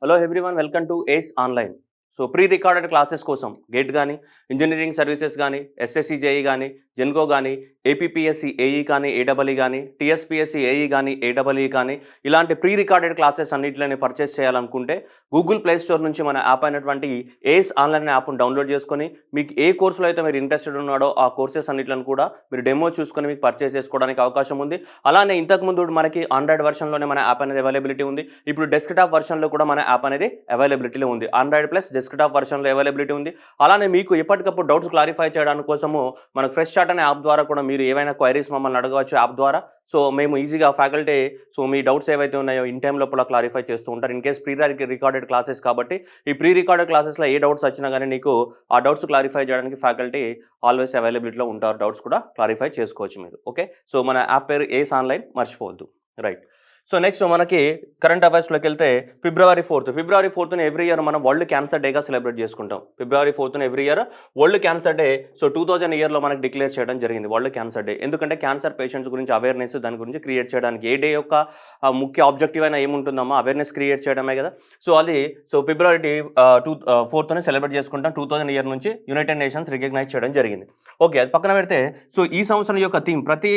Hello everyone, welcome to ACE online. So pre recorded classes కోసం GATE కానీ, engineering services కానీ, SSC JE కానీ, జెన్కో కానీ, ఏపీపీఎస్సి ఏఈ కానీ, ఏడబ్ల్ఈ కానీ, టీఎస్పీఎస్సి ఏఈ కానీ, ఏడబ్ల్ఈ కానీ, ఇలాంటి ప్రీ రికార్డెడ్ క్లాసెస్ అన్నింటిని పర్చేస్ చేయాలనుకుంటే గూగుల్ ప్లే స్టోర్ నుంచి మన యాప్ అయినటువంటి ఏస్ ఆన్లైన్ యాప్ను డౌన్లోడ్ చేసుకొని మీకు ఏ కోర్సులో అయితే మీరు ఇంట్రెస్టెడ్ ఉన్నాడో ఆ కోర్సెస్ అన్నింటిని కూడా మీరు డెమో చూసుకొని మీకు పర్చేస్ చేసుకోవడానికి అవకాశం ఉంది. అలానే ఇంతకుముందు మనకి ఆండ్రాయిడ్ వర్షన్లోనే మన యాప్ అనేది అవైలబిలిటీ ఉంది. ఇప్పుడు డెస్క్టాప్ వర్షన్లో కూడా మన యాప్ అనేది అవైలబిలిటీలో ఉంది. ఆండ్రాయిడ్ ప్లస్ డెస్క్టాప్ వర్షన్లో అవైలబిలిటీ ఉంది. అలానే మీకు ఎప్పటికప్పుడు డౌట్స్ క్లారిఫై చేయడానికి కోసము మనకు ఫ్రెష్ చాట్ అనే యాప్ ద్వారా కూడా మీరు ఏవైనా క్వైరీస్ మమ్మల్ని అడగవచ్చు యాప్ ద్వారా. సో మేము ఈజీగా ఫ్యాకల్టీ మీ డౌట్స్ ఏవైతే ఉన్నాయో ఇన్ టైం లోపల క్లారిఫై చేస్తూ ఉంటారు. In case pre recorded classes కాబట్టి ఈ ప్రీ రికార్డెడ్ క్లాసెస్లో ఏ డౌట్స్ వచ్చినా కానీ నీకు ఆ డౌట్స్ క్లారిఫై చేయడానికి ఫ్యాకల్టీ ఆల్వేస్ అవైలబిలిటీలో ఉంటారు. డౌట్స్ కూడా క్లారిఫై చేసుకోవచ్చు మీరు. ఓకే, సో మన యాప్ పేరు ఏస్ ఆన్లైన్, మర్చిపోవద్దు. రైట్. సో నెక్స్ట్ మనకి కరెంట్ అఫైర్స్లోకి వెళ్తే ఫిబ్రవరి 4th ఎవ్రీ ఇయర్ మనం వరల్డ్ క్యాన్సర్ డేగా సెలబ్రేట్ చేసుకుంటాం. ఫిబ్రవరి 4th every year world cancer day. So 2000 ఇయర్లో మనకు డిక్లేర్ చేయడం జరిగింది వరల్డ్ క్యాన్సర్ డే. ఎందుకంటే క్యాన్సర్ పేషెంట్స్ గురించి అవేర్నెస్ దాని గురించి క్రియేట్ చేయడానికి ఏ డే యొక్క ముఖ్య ఆబ్జెక్టివ్ అయినా ఏముంటుందమ్మా, అవేర్నెస్ క్రియేట్ చేయడమే కదా. సో అది ఫిబ్రవరి 4th సెలబ్రేట్ చేసుకుంటాం. 2000 ఇయర్ నుంచి యునైటెడ్ నేషన్స్ రికగ్నైజ్ చేయడం జరిగింది. ఓకే, అది పక్కన పెడితే సో ఈ సంవత్సరం యొక్క థీమ్, ప్రతి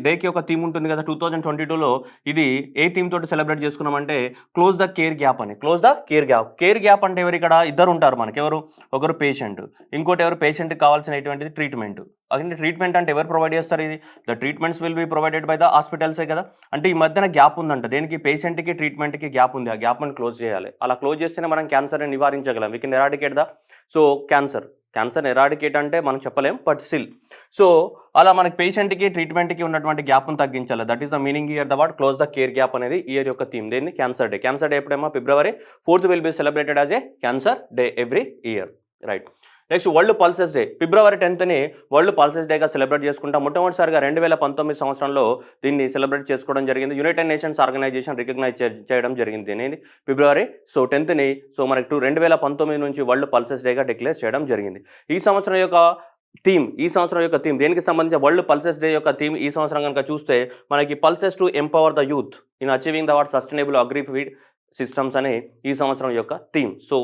డేకి ఒక థీమ్ ఉంటుంది కదా. 2022లో ఇది ఏ థీమ్ తోటి సెలబ్రేట్ చేసుకున్నామంటే క్లోజ్ ద కేర్ గ్యాప్ అని. Close the care gap. Care gap అంటే ఎవరు? ఇక్కడ ఇద్దరు ఉంటారు మనకి. ఎవరు? ఒకరు పేషెంట్, ఇంకోటి ఎవరు? పేషెంట్కి కావాల్సినటువంటిది ట్రీట్మెంట్. అదే ట్రీట్మెంట్ అంటే ఎవరు ప్రొవైడ్ చేస్తారు? ఇది the treatments will be provided by the హాస్పిటల్సే కదా. అంటే ఈ మధ్యన గ్యాప్ ఉందంట. దేనికి? పేషెంట్కి ట్రీట్మెంట్కి గ్యాప్ ఉంది. ఆ గ్యాప్ని క్లోజ్ చేయాలి. అలా క్లోజ్ చేస్తేనే మనం క్యాన్సర్ని నివారించగలం. We can eradicate the cancer eradicate అంటే మనం చెప్పలేం, బట్ స్టిల్. సో అలా మనకి పేషెంట్కి ట్రీట్మెంట్కి ఉన్నటువంటి గ్యాప్ను తగ్గించాలి. That is the meaning year the word close the care gap అనేది ఇయర్ యొక్క థీమ్. దేన్ని? Cancer day. క్యాన్సర్ డే ఎప్పుడేమో February 4th will be celebrated as a cancer day every year. Right. Next world pulses day. February 10th world pulses డేగా celebrate చేసుకుంటాం. మొట్టమొదటిసారిగా 2019 సంవత్సరంలో దీన్ని celebrate చేసుకోవడం జరిగింది. యునైటెడ్ నేషన్స్ ఆర్గనైజేషన్ రికగ్నైజ్ చేయడం జరిగింది అనేది ఫిబ్రవరి 10th. సో మనకి 2019 నుంచి వరల్డ్ పల్సెస్ డేగా డిక్లేర్ చేయడం జరిగింది. ఈ సంవత్సరం యొక్క థీమ్ దేనికి సంబంధించి వరల్డ్ పల్సెస్ డే యొక్క థీమ్ ఈ సంవత్సరం కనుక చూస్తే మనకి pulses to empower the youth in achieving the word sustainable agri feed systems అనే ఈ సంవత్సరం యొక్క థీమ్. సో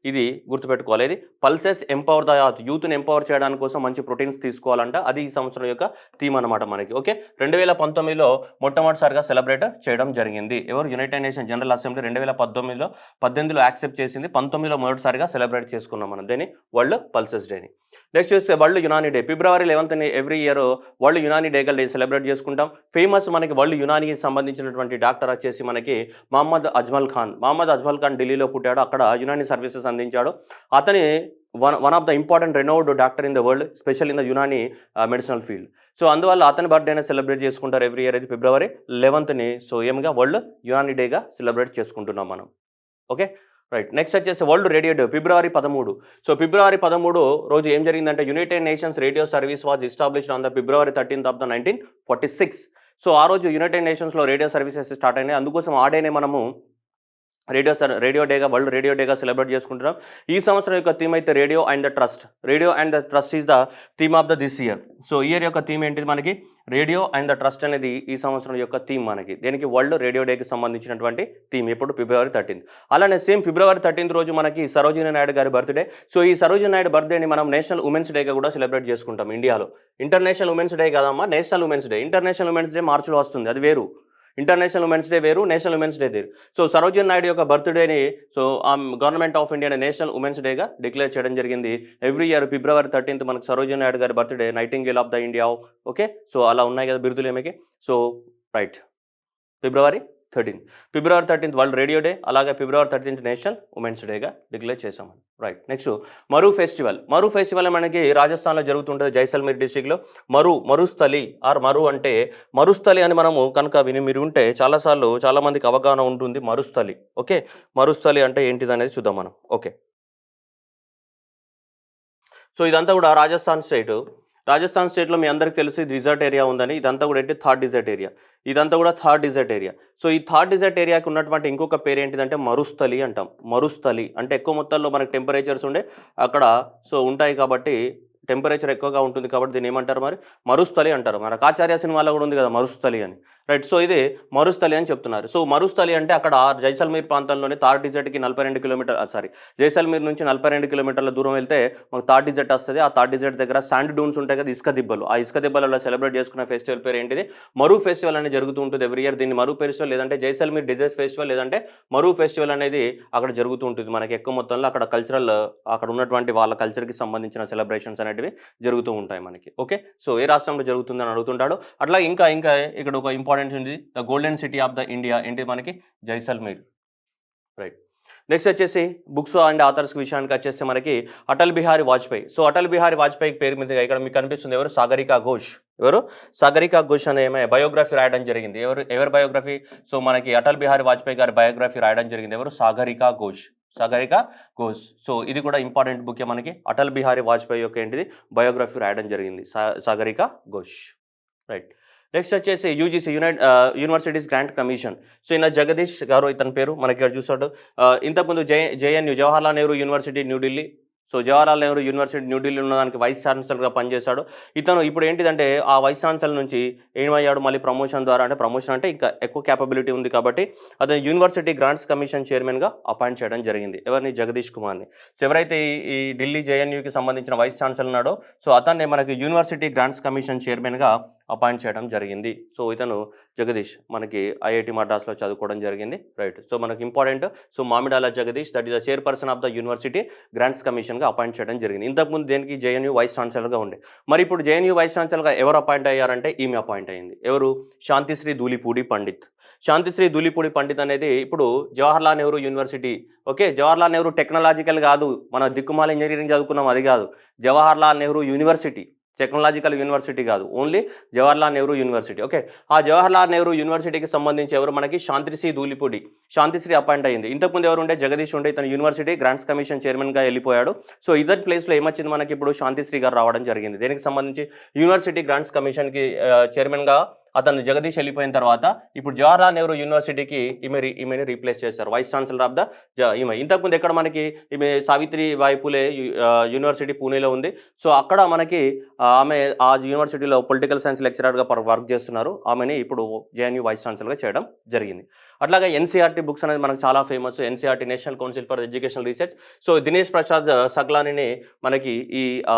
ఇది గుర్తుపెట్టుకోవాలి. ఇది పల్సెస్ ఎంపవర్ ద యూత్ని ఎంపవర్ చేయడానికి కోసం మంచి ప్రోటీన్స్ తీసుకోవాలంట. అది ఈ సంవత్సరం యొక్క థీమ్ అనమాట మనకి. ఓకే, 2019లో మొట్టమొదటిసారిగా సెలబ్రేట్ చేయడం జరిగింది. ఎవరు? యునైటెడ్ నేషన్ జనరల్ అసెంబ్లీ 2019లో 18లో యాక్సెప్ట్ చేసింది. 19లో మొదటిసారిగా సెలబ్రేట్ చేసుకున్నాం మనం దీన్ని వరల్డ్ పల్సెస్ డేని. నెక్స్ట్ చూస్తే world Unani day. February 11th every year world Unani డేగా సెలబ్రేట్ చేసుకుంటాం. ఫేమస్ మనకి వరల్డ్ యునానీకి సంబంధించినటువంటి డాక్టర్ వచ్చేసి మనకి మహమ్మద్ అజ్మల్ ఖాన్ ఢిల్లీలో పుట్టాడు. అక్కడ యునానీ సర్వీసెస్ అందించాడు. అతని one of the important renowned doctor in the world, special in the Unani medicinal field. So అందువల్ల అతని బర్త్డేనే సెలబ్రేట్ చేసుకుంటారు ఎవ్రీ ఇయర్. అది ఫిబ్రవరి 11th. సో ఏమిగా వరల్డ్ యునానీ డేగా సెలబ్రేట్ చేసుకుంటున్నాం మనం. Okay, right. నెక్స్ట్ వచ్చేసి వరల్డ్ రేడియో డే. ఫిబ్రవరి 13. సో ఫిబ్రవరి 13 రోజు ఏం జరిగిందంటే United nations radio service was established on the February 13th of 1946. So ఆ రోజు యునైటెడ్ నేషన్స్లో రేడియో సర్వీసెస్ స్టార్ట్ అయినాయి. అందుకోసం ఆ డేనే మనము రేడియో డేగా వరల్డ్ రేడియో డేగా సెలబ్రేట్ చేసుకుంటున్నాం. ఈ సంవత్సరం యొక్క థీమ్ అయితే radio and the trust is the theme of this year. So year యొక్క థీమ్ ఏంటిది మనకి? రేడియో అండ్ ద ట్రస్ట్ అనేది ఈ సంవత్సరం యొక్క థీమ్ మనకి. దేనికి? వరల్డ్ రేడియో డేకి సంబంధించినటువంటి థీమ్. ఎప్పుడు? February 13th. అలానే సేమ్ February 13th రోజు మనకి సరోజినీ నాయుడు గారి బర్త్డే. సో ఈ సరోజినీ నాయుడు బర్త్డేని మనం నేషనల్ ఉమెన్స్ డేగా కూడా సెలబ్రేట్ చేసుకుంటాం ఇండియాలో. ఇంటర్నేషనల్ ఉమెన్స్ డే కాదమ్మా, national women's day. International women's day మార్చిలో వస్తుంది, అది వేరు. ఇంటర్నేషనల్ ఉమెన్స్ డే వేరు, నేషనల్ ఉమెన్స్ డే వేరు. సో సరోజినీ నాయుడు యొక్క బర్త్డేని government of India national women's డేగా డిక్లేర్ చేయడం జరిగింది. ఎవ్రీ ఇయర్ February 13th మనకు సరోజినీ నాయుడు గారి birthday, nightingale of the India. Okay, so అలా ఉన్నాయి కదా బిరుదులు ఏమికి. So right, February 13th world radio day. అలాగే February 13th నేషనల్ ఉమెన్స్ డేగా డిక్లేర్ చేసాము. రైట్. నెక్స్ట్ మరు ఫెస్టివల్ మనకి రాజస్థాన్లో జరుగుతుంటుంది, జైసల్మీర్ డిస్ట్రిక్ట్లో. మరుస్థలి అని మనము కనుక మీరు ఉంటే చాలామందికి అవగాహన ఉంటుంది మరుస్థలి. ఓకే, మరుస్థలి అంటే ఏంటిది అనేది చూద్దాం మనం. ఓకే, సో ఇదంతా కూడా రాజస్థాన్ స్టేట్లో మీ అందరికీ తెలిసి డిజర్ట్ ఏరియా ఉందని. ఇదంతా కూడా ఏంటి? Third desert area. సో ఈ థర్డ్ డిజర్ట్ ఏరియాకి ఉన్నటువంటి ఇంకొక పేరు ఏంటిదంటే మరుస్థలి అంటాం. మరుస్థలి అంటే ఎక్కువ మొత్తంలో మనకి టెంపరేచర్స్ ఉండే అక్కడ సో ఉంటాయి కాబట్టి టెంపరేచర్ ఎక్కువగా ఉంటుంది కాబట్టి దీన్ని ఏమంటారు మరి మరుస్థలి అంటారు. మనకు ఆచార్య సినిమాలో కూడా ఉంది కదా మరుస్థలి అని, రైట్. సో ఇది మరుస్థలి అని చెప్తున్నారు. సో మరుస్థలి అంటే అక్కడ జైసల్మీర్ ప్రాంతంలోని థార్ డిజర్ట్కి 42 కిలోమీటర్ జైసల్మీర్ నుంచి 42 కిలోమీటర్ల దూరం వెళ్తే మనకు థార్ డిజర్ట్ వస్తుంది. ఆ థార్ డిజర్ట్ దగ్గర శాండ్ డూన్స్ ఉంటాయి కదా, ఇసుక దిబ్బలు. ఆ ఇసుక దిబ్బలలో సెలబ్రేట్ చేసుకున్న ఫెస్టివల్ పేరు ఏంటిది? మరు ఫెస్టివల్ అనేది జరుగుతూ ఉంటుంది ఎవ్రీ ఇయర్. దీన్ని మరు ఫెస్టివల్ లేదంటే జైసల్మీర్ డిజర్ట్ ఫెస్టివల్ లేదంటే మరు ఫెస్టివల్ అనేది అక్కడ జరుగుతూ ఉంటుంది. మనకి ఎక్కువ మొత్తంలో అక్కడ కల్చరల్ అక్కడ ఉన్నటువంటి వాళ్ళ కల్చర్కి సంబంధించిన సెలబ్రేషన్స్ అనేటివి జరుగుతూ ఉంటాయి మనకి. ఓకే, సో ఏ రాష్ట్రంలో జరుగుతుందని అడుగుతుంటాడు. అట్లా ఇంకా ఇక్కడ ఒక ఇంపార్టెంట్ ఉంది, the golden city of the India ఏంటి మనకి? జైసల్మీర్, రైట్. నెక్స్ట్ వచ్చేసి బుక్స్ అండ్ ఆథర్స్ విషయానికి వచ్చేస్తే మనకి అటల్ బిహారీ వాజ్పేయి. సో అటల్ బిహారీ వాజ్పేయి పేరు మీద ఇక్కడ మీకు కనిపిస్తుంది ఎవరు? సాగరికా ఘోష్. ఎవరు? సాగరికా ఘోష్ అనే బయోగ్రఫీ రాయడం జరిగింది. ఎవరి బయోగ్రఫీ? సో మనకి అటల్ బిహారీ వాజ్పేయి గారి బయోగ్రఫీ రాయడం జరిగింది. ఎవరు? సాగరికా ఘోష్. సాగరికా ఘోష్. సో ఇది కూడా ఇంపార్టెంట్ బుక్ మనకి. అటల్ బిహారీ వాజ్పేయి యొక్క ఏంటిది బయోగ్రఫీ రాయడం జరిగింది సాగరికా ఘోష్, రైట్. నెక్స్ట్ వచ్చేసి UGC universities grant commission. So ఈయన జగదీష్ గారు ఇతని పేరు మనకి ఇక్కడ చూసాడు. ఇంతకుముందు JNU Jawaharlal Nehru university New Delhi. So Jawaharlal Nehru university New Delhi ఉన్నదానికి వైస్ ఛాన్సలర్గా పనిచేశాడు. ఇతను ఇప్పుడు ఏంటిదంటే ఆ వైస్ ఛాన్సలర్ నుంచి ఏమయ్యాడు మళ్ళీ ప్రమోషన్ ద్వారా, అంటే ప్రమోషన్ అంటే ఇంకా ఎక్కువ క్యాపబిలిటీ ఉంది కాబట్టి అతను యూనివర్సిటీ గ్రాంట్స్ కమిషన్ చైర్మన్గా అపాయింట్ చేయడం జరిగింది. ఎవరిని? జగదీష్ కుమార్ని. సో ఎవరైతే ఈ ఢిల్లీ జేఎన్యూకి సంబంధించిన వైస్ ఛాన్సలర్ ఉన్నాడో సో అతన్ని మనకి యూనివర్సిటీ గ్రాంట్స్ కమిషన్ చైర్మన్గా అపాయింట్ చేయడం జరిగింది. సో ఇతను జగదీష్ మనకి ఐఐటి మద్రాస్లో చదువుకోవడం జరిగింది, రైట్. సో మనకి important. So Mamidala Jagadesh, that is the chairperson of the university grants కమిషన్గా అపాయింట్ చేయడం జరిగింది. ఇంతకుముందు దేనికి? జేఎన్యూ వైస్ ఛాన్సలర్గా ఉండే. మరి ఇప్పుడు జేఎన్యూ వైస్ ఛాన్సలర్గా ఎవరు అపాయింట్ అయ్యారంటే ఈమె అపాయింట్ అయింది. ఎవరు? శాంతిశ్రీ ధూళిపూడి పండిత్. శాంతిశ్రీ ధూళిపూడి పండిత్ అనేది ఇప్పుడు Jawaharlal Nehru university. Okay, Jawaharlal Nehru technological కాదు, మన దిక్కుమాల ఇంజనీరింగ్ చదువుకున్నాం అది కాదు. Jawaharlal Nehru university, technological university కాదు, only Jawaharlal Nehru university. Okay, ఆ జవహర్లాల్ నెహ్రూ యూనివర్సిటీకి సంబంధించి ఎవరు? మనకి శాంతిశ్రీ ధూళిపూడి. శాంతిశ్రీ అపాయింట్ అయింది. ఇంతకుముందు ఎవరు ఉండే? జగదీష్ ఉండే. ఇతను యూనివర్సిటీ గ్రాంట్స్ కమిషన్ చైర్మన్గా వెళ్ళిపోయాడు. సో ఇదర్ ప్లేస్లో ఏమొచ్చింది మనకి? ఇప్పుడు శాంతిశ్రీ గారు రావడం జరిగింది. దేనికి సంబంధించి? యూనివర్సిటీ గ్రాంట్స్ కమిషన్కి చైర్మన్గా అతను జగదీష్ వెళ్ళిపోయిన తర్వాత ఇప్పుడు జవహర్లాల్ నెహ్రూ యూనివర్సిటీకి ఈమెని రీప్లేస్ చేశారు, వైస్ ఛాన్సలర్ ఆఫ్ ద ఈమె. ఇంతకుముందు ఎక్కడ మనకి ఈమె సావిత్రిబాయి పూలే యూనివర్సిటీ పూణేలో ఉంది. సో అక్కడ మనకి ఆమె ఆ యూనివర్సిటీలో పొలిటికల్ సైన్స్ లెక్చరర్గా వర్క్ చేస్తున్నారు. ఆమెని ఇప్పుడు జేఎన్యూ వైస్ ఛాన్సలర్గా చేయడం జరిగింది. అట్లాగే ఎన్సీఆర్టీ బుక్స్ అనేది మనకు చాలా famous. NCERT, national council for educational research. So Dinesh Prasad సగ్లానిని మనకి ఈ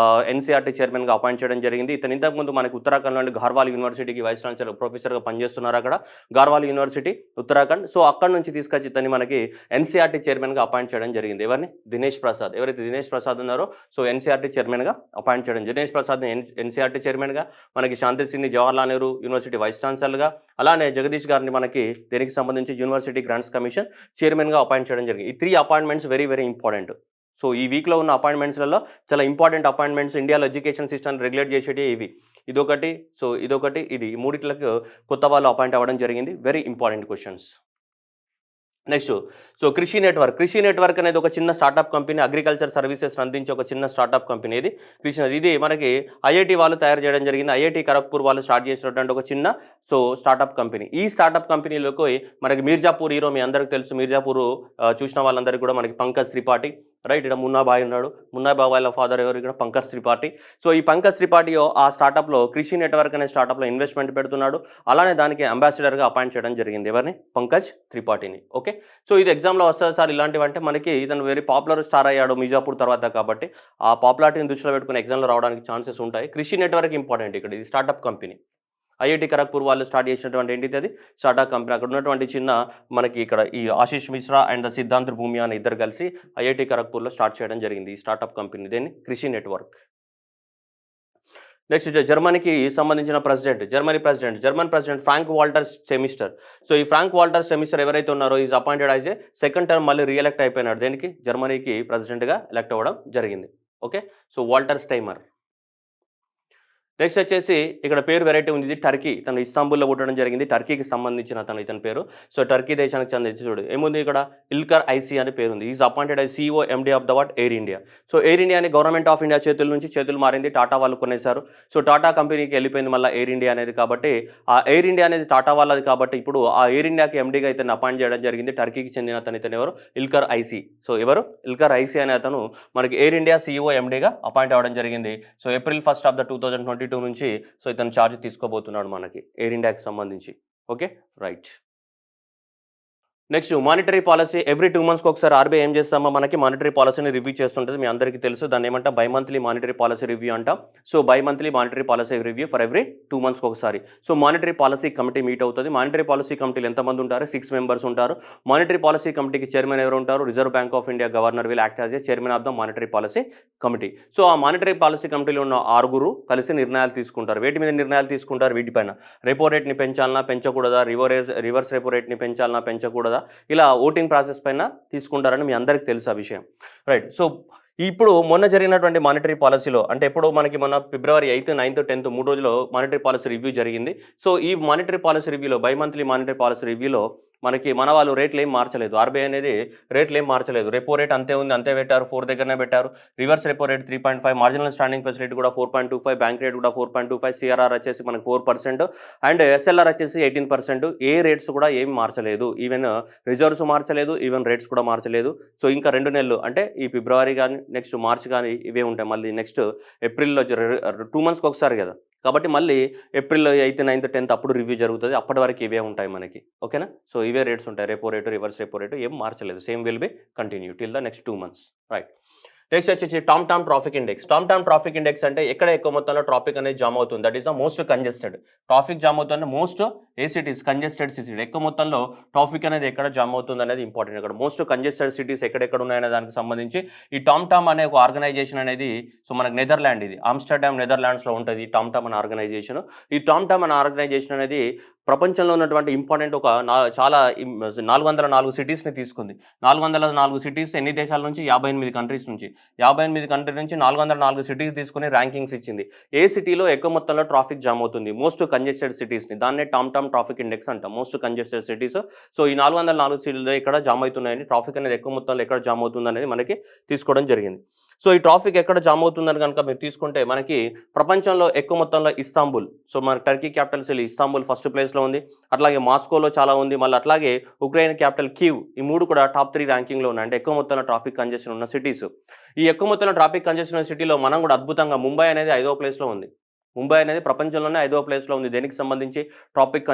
ఎన్సీఆర్టీ చైర్మన్గా అపాయింట్ చేయడం జరిగింది. ఇతను ఇంతకుముందు మనకి ఉత్తరాఖండ్లోని గార్వాల్ యూనివర్సిటీకి వైస్ ఛాన్సలర్ ప్రొఫెసర్గా పనిచేస్తున్నారు అక్కడ, గార్వాల్ యూనివర్సిటీ ఉత్తరాఖండ్. సో అక్కడ నుంచి తీసుకొచ్చి ఇతన్ని మనకి ఎన్సీఆర్టీ చైర్మన్గా అపాయింట్ చేయడం జరిగింది. ఎవరిని? దినేష్ ప్రసాద్. ఎవరైతే దినేష్ ప్రసాద్ ఉన్నారో సో ఎన్సీఆర్టీ చైర్మన్గా అపాయింట్ చేయడం. దినేష్ ప్రసాద్ని ఎన్సీఆర్టీ చైర్మన్గా, మనకి శాంతిశ్రీని జవహర్లాల్ నెహ్రూ యూనివర్సిటీ వైస్ ఛాన్సలర్గా, అలానే జగదీష్ గారిని మనకి దేనికి సంబంధించి యూనివర్సిటీ గ్రాంట్స్ కమిషన్ చైర్మన్గా అపాయింట్ చేయడం జరిగింది. ఈ 3 appointments very very important. So ఈ వీక్లో ఉన్న అపాయింట్మెంట్స్లలో చాలా ఇంపార్టెంట్ అపాయింట్మెంట్స్, ఇండియాలో ఎడ్యుకేషన్ సిస్టమ్ రెగ్యులేట్ చేసేటి ఇవి. ఇదొకటి, సో ఇదొకటి, ఇది మూడిట్లకు కొత్త వాళ్ళు అపాయింట్ అవ్వడం జరిగింది. Very important questions. Next, so కృషి నెట్వర్క్ అనేది ఒక చిన్న స్టార్టప్ కంపెనీ, అగ్రికల్చర్ సర్వీసెస్ అందించే ఒక చిన్న స్టార్టప్ కంపెనీ. ఇది మనకి ఐఐటి వాళ్ళు తయారు చేయడం జరిగింది. ఐఐటి ఖరగ్పూర్ వాళ్ళు స్టార్ట్ చేసినటువంటి ఒక చిన్న స్టార్టప్ కంపెనీ. ఈ స్టార్టప్ కంపెనీలోకి మనకి మీర్జాపూర్ హీరో మీ అందరికీ తెలుసు. మీర్జాపూర్ చూసిన వాళ్ళందరికీ కూడా మనకి పంకజ్ త్రిపాఠి, రైట్. ఇక్కడ మున్నాబాయ్ ఉన్నాడు. మున్నాబాయ్ వాళ్ళ ఫాదర్ ఎవరు? ఇక్కడ పంకజ్ త్రిపాఠి. సో ఈ పంకజ్ త్రిపాఠి ఆ స్టార్టప్లో కృషి నెట్వర్క్ అనే స్టార్టప్లో ఇన్వెస్ట్మెంట్ పెడుతున్నాడు. అలానే దానికి అంబాసిడర్గా అపాయింట్ చేయడం జరిగింది. ఎవరిని? పంకజ్ త్రిపాఠిని. ఓకే, సో ఇది ఎగ్జామ్లో వస్తుంది సార్ ఇలాంటివి అంటే. మనకి ఇతను వెరీ పాపులర్ స్టార్ అయ్యాడు మీర్జాపూర్ తర్వాత కాబట్టి ఆ పాపులారిటీని దృష్టిలో పెట్టుకుని ఎగ్జామ్లో రావడానికి ఛాన్సెస్ ఉంటాయి. కృషి నెట్వర్క్ ఇంపార్టెంట్ ఇక్కడ. ఇది స్టార్టప్ కంపెనీ. ఐఐటి ఖరగ్పూర్ వాళ్ళు స్టార్ట్ చేసినటువంటి ఏంటిది? అది స్టార్టప్ కంపెనీ. అక్కడ ఉన్నటువంటి చిన్న మనకి ఇక్కడ ఈ ఆశీష్ మిశ్రా అండ్ సిద్ధాంత్ భూమియా అని ఇద్దరు కలిసి ఐఐటి ఖరగ్పూర్లో స్టార్ట్ చేయడం జరిగింది ఈ స్టార్టప్ కంపెనీ. దేన్ని? కృషి నెట్వర్క్. నెక్స్ట్, జర్మనీకి సంబంధించిన German president Frank Walter Steinmeier. So ఈ ఫ్రాంక్ వాల్టర్ స్టెమిస్టర్ ఎవరైతే ఉన్నారో is appointed as a second term, మళ్ళీ రీఎలెక్ట్ అయిపోయినాడు. దేనికి? జర్మనీకి ప్రెసిడెంట్గా ఎలెక్ట్ అవ్వడం జరిగింది. Okay, so Walter Steinmeier. Next వచ్చేసి ఇక్కడ పేరు వెరైటీ ఉంది, ఇది టర్కీ. తను ఇస్తాంబుల్‌లో పుట్టడం జరిగింది. టర్కీకి సంబంధించిన ఇతని పేరు. సో, టర్కీ దేశానికి చెందించి చూడు ఏముంది ఇక్కడ ఇల్కర్ ఐసీ అనే పేరుంది. Is appointed as CEO MD of the Air India. So, Air India అని గవర్నమెంట్ ఆఫ్ ఇండియా చేతుల నుంచి చేతులు మారింది. టాటా వాళ్ళు కొనేశారు. సో, టాటా కంపెనీకి వెళ్ళిపోయింది మళ్ళీ ఎయిర్ ఇండియా అనేది. కాబట్టి ఆ ఎయిర్ ఇండియా అనేది టాటా వాళ్ళది కాబట్టి ఇప్పుడు ఆ ఎయిర్ ఇండియాకి ఎండీగా ఇతన్ని అపాయింట్ చేయడం జరిగింది. టర్కీకి చెందిన ఇతను ఎవరు ఇల్కర్ ఐసీ. సో, ఎవరు ఇల్కర్ ఐసీ అనే అతను మనకి ఎయిర్ ఇండియా సీఈఓ ఎండీగా అపాయింట్ అవ్వడం జరిగింది. సో, April 1 ఆఫ్ ద 2022 నుంచి సో ఇతను ఛార్జ్ తీసుకోబోతున్నాడు మనకి ఎయిర్ ఇండియాకి సంబంధించి. Okay, right. Next monetary policy every 2 మంత్స్కి ఒకసారి ఆర్బీఐ ఏం చేస్తామో మనకి మానిటరీ పాలసీని రివ్యూ చేస్తుంటుంది. మీ అందరికీ తెలుసు దాన్ని ఏమంటా bimonthly monetary policy review అంటాం. So bimonthly monetary policy review for every 2 మంత్స్కి ఒకసారి. So monetary policy committee meet అవుతుంది. మానిటరీ పాలసీ కమిటీలో ఎంతమంది ఉంటారు? 6 మెంబర్స్ ఉంటారు. మానిటరీ పాలసీ కమిటీకి చైర్మన్ ఎవరు ఉంటారు? Reserve bank of India governor will act as a chairman of the monetary policy committee. So ఆ మానిటరీ పాలసీ కమిటీలో ఉన్న 6 కలిసి నిర్ణయాలు తీసుకుంటారు. వేటి మీద నిర్ణయాలు తీసుకుంటారు? వీటిపైన రెపో రేట్ని పెంచాలన్నా పెంచకూడదా, రివర్స్ రెపో రేట్ని పెంచాలన్నా పెంచకూడదా, ఇలా ఓటింగ్ ప్రాసెస్ పైన తీసుకుంటారని మీ అందరికీ తెలుసు ఆ విషయం, రైట్. సో ఇప్పుడు మొన్న జరిగినటువంటి మానిటరీ పాలసీలో అంటే ఎప్పుడు మనకి మొన్న February 8, 9, 10 3 రోజుల్లో మానిటరీ పాలసీ రివ్యూ జరిగింది. సో ఈ మానిటరీ పాలసీ రివ్యూలో బై మంత్లీ మానిటరీ పాలసీ రివ్యూలో మనకి మన వాళ్ళు రేట్లు ఏం మార్చలేదు. ఆర్బీఐ అనేది రేట్లు ఏం మార్చలేదు. రెపో రేట్ అంతే ఉంది, అంతే పెట్టారు, 4 దగ్గరనే పెట్టారు. Reverse repo rate 3.5, marginal standing facility కూడా 4.25, బ్యాంక్ రేట్ కూడా 4.25, సిఆర్ఆర్ వచ్చేసి మనకి 4% అండ్ ఎస్ఎల్ఆర్ వచ్చేసి 18%. ఏ రేట్స్ కూడా ఏం మార్చలేదు. ఈవెన్ రిజర్వ్స్ మార్చలేదు, ఈవెన్ రేట్స్ కూడా మార్చలేదు. సో ఇంకా 2 నెలలు అంటే ఈ ఫిబ్రవరి కానీ నెక్స్ట్ మార్చ్ కానీ ఇవే ఉంటాయి. మళ్ళీ నెక్స్ట్ ఏప్రిల్లో 2 మంత్స్కి ఒకసారి కదా, కాబట్టి మళ్ళీ April 8, 9, 10 అప్పుడు రివ్యూ జరుగుతుంది. అప్పటి వరకు ఇవే ఉంటాయి మనకి, ఓకేనా. సో ఇవే రేట్స్ ఉంటాయి. Repo rate, reverse repo rate ఏం మార్చలేదు. Same will be continue till the next 2 months, right. Next వచ్చేసి Tom traffic index. Tom traffic index అంటే ఎక్కడ ఎక్కువ మొత్తంలో ట్రాఫిక్ అనేది జామ్ అవుతుంది, that is the most congested. Traffic jam అవుతుంది most a cities, congested cities. ఎక్కువ మొత్తంలో ట్రాఫిక్ అనేది ఎక్కడ జామ్ అవుతుంది అనేది ఇంపార్టెంట్. ఇక్కడ మోస్ట్ కంజెస్టెడ్ సిటీస్ ఎక్కడెక్కడ ఉన్నాయనే దానికి సంబంధించి ఈ టామ్ అనే ఒక ఆర్గనైజేషన్ అనేది సో మనకు నెదర్లాండ్, ఇది ఆమ్స్టర్డామ్ నెదర్లాండ్స్లో ఉంటుంది టామ్ అనే ఆర్గనైజేషన్. ఈ టామ్ అనే ఆర్గనైజేషన్ అనేది ప్రపంచంలో ఉన్నటువంటి ఇంపార్టెంట్ ఒక చాలా 404 సిటీస్ని తీసుకుంది. 404 సిటీస్ ఎన్ని దేశాల నుంచి? 58 కంట్రీస్ నుంచి. 58 కంట్రీ నుంచి 404 సిటీస్ తీసుకుని ర్యాంకింగ్స్ ఇచ్చింది. ఏ సిటీలో ఎక్కువ మొత్తంలో ట్రాఫిక్ జామ్ అవుతుంది, మోస్ట్ కంజెస్టెడ్ సిటీస్ని, దాన్నే టామ్ ట్రాఫిక్ ఇండెక్స్ అంటాం, మోస్ట్ కంజెస్టెడ్ సిటీస్. సో ఈ 404 సిటీలో ఎక్కడ జామ్ అవుతున్నాయని, ట్రాఫిక్ అనేది ఎక్కువ మొత్తంలో ఎక్కడ జామ్ అవుతుంది అనేది మనకి తీసుకోవడం జరిగింది. సో ఈ ట్రాఫిక్ ఎక్కడ జామ్ అవుతుందని కనుక మీరు తీసుకుంటే మనకి ప్రపంచంలో ఎక్కువ మొత్తంలో ఇస్తాంబుల్, సో మన Turkey capital city Istanbul first ప్లేస్లో ఉంది. అట్లాగే మాస్కోలో చాలా ఉంది. మళ్ళీ అట్లాగే ఉక్రెయిన్ క్యాపిటల్ కీవ్, ఈ 3 కూడా టాప్ 3 ర్యాంకింగ్లో ఉన్నాయి. అంటే ఎక్కువ మొత్తంలో ట్రాఫిక్ కంజెషన్ ఉన్న సిటీస్. ఈ ఎక్కువ మొత్తంలో ట్రాఫిక్ కంజెషన్ ఉన్న సిటీలో మనం కూడా అద్భుతంగా ముంబై అనేది 5వ ప్లేస్లో ఉంది. ముంబై అనేది ప్రపంచంలోనే 5వ ప్లేస్లో ఉంది. దేనికి సంబంధించి? ట్రాఫిక్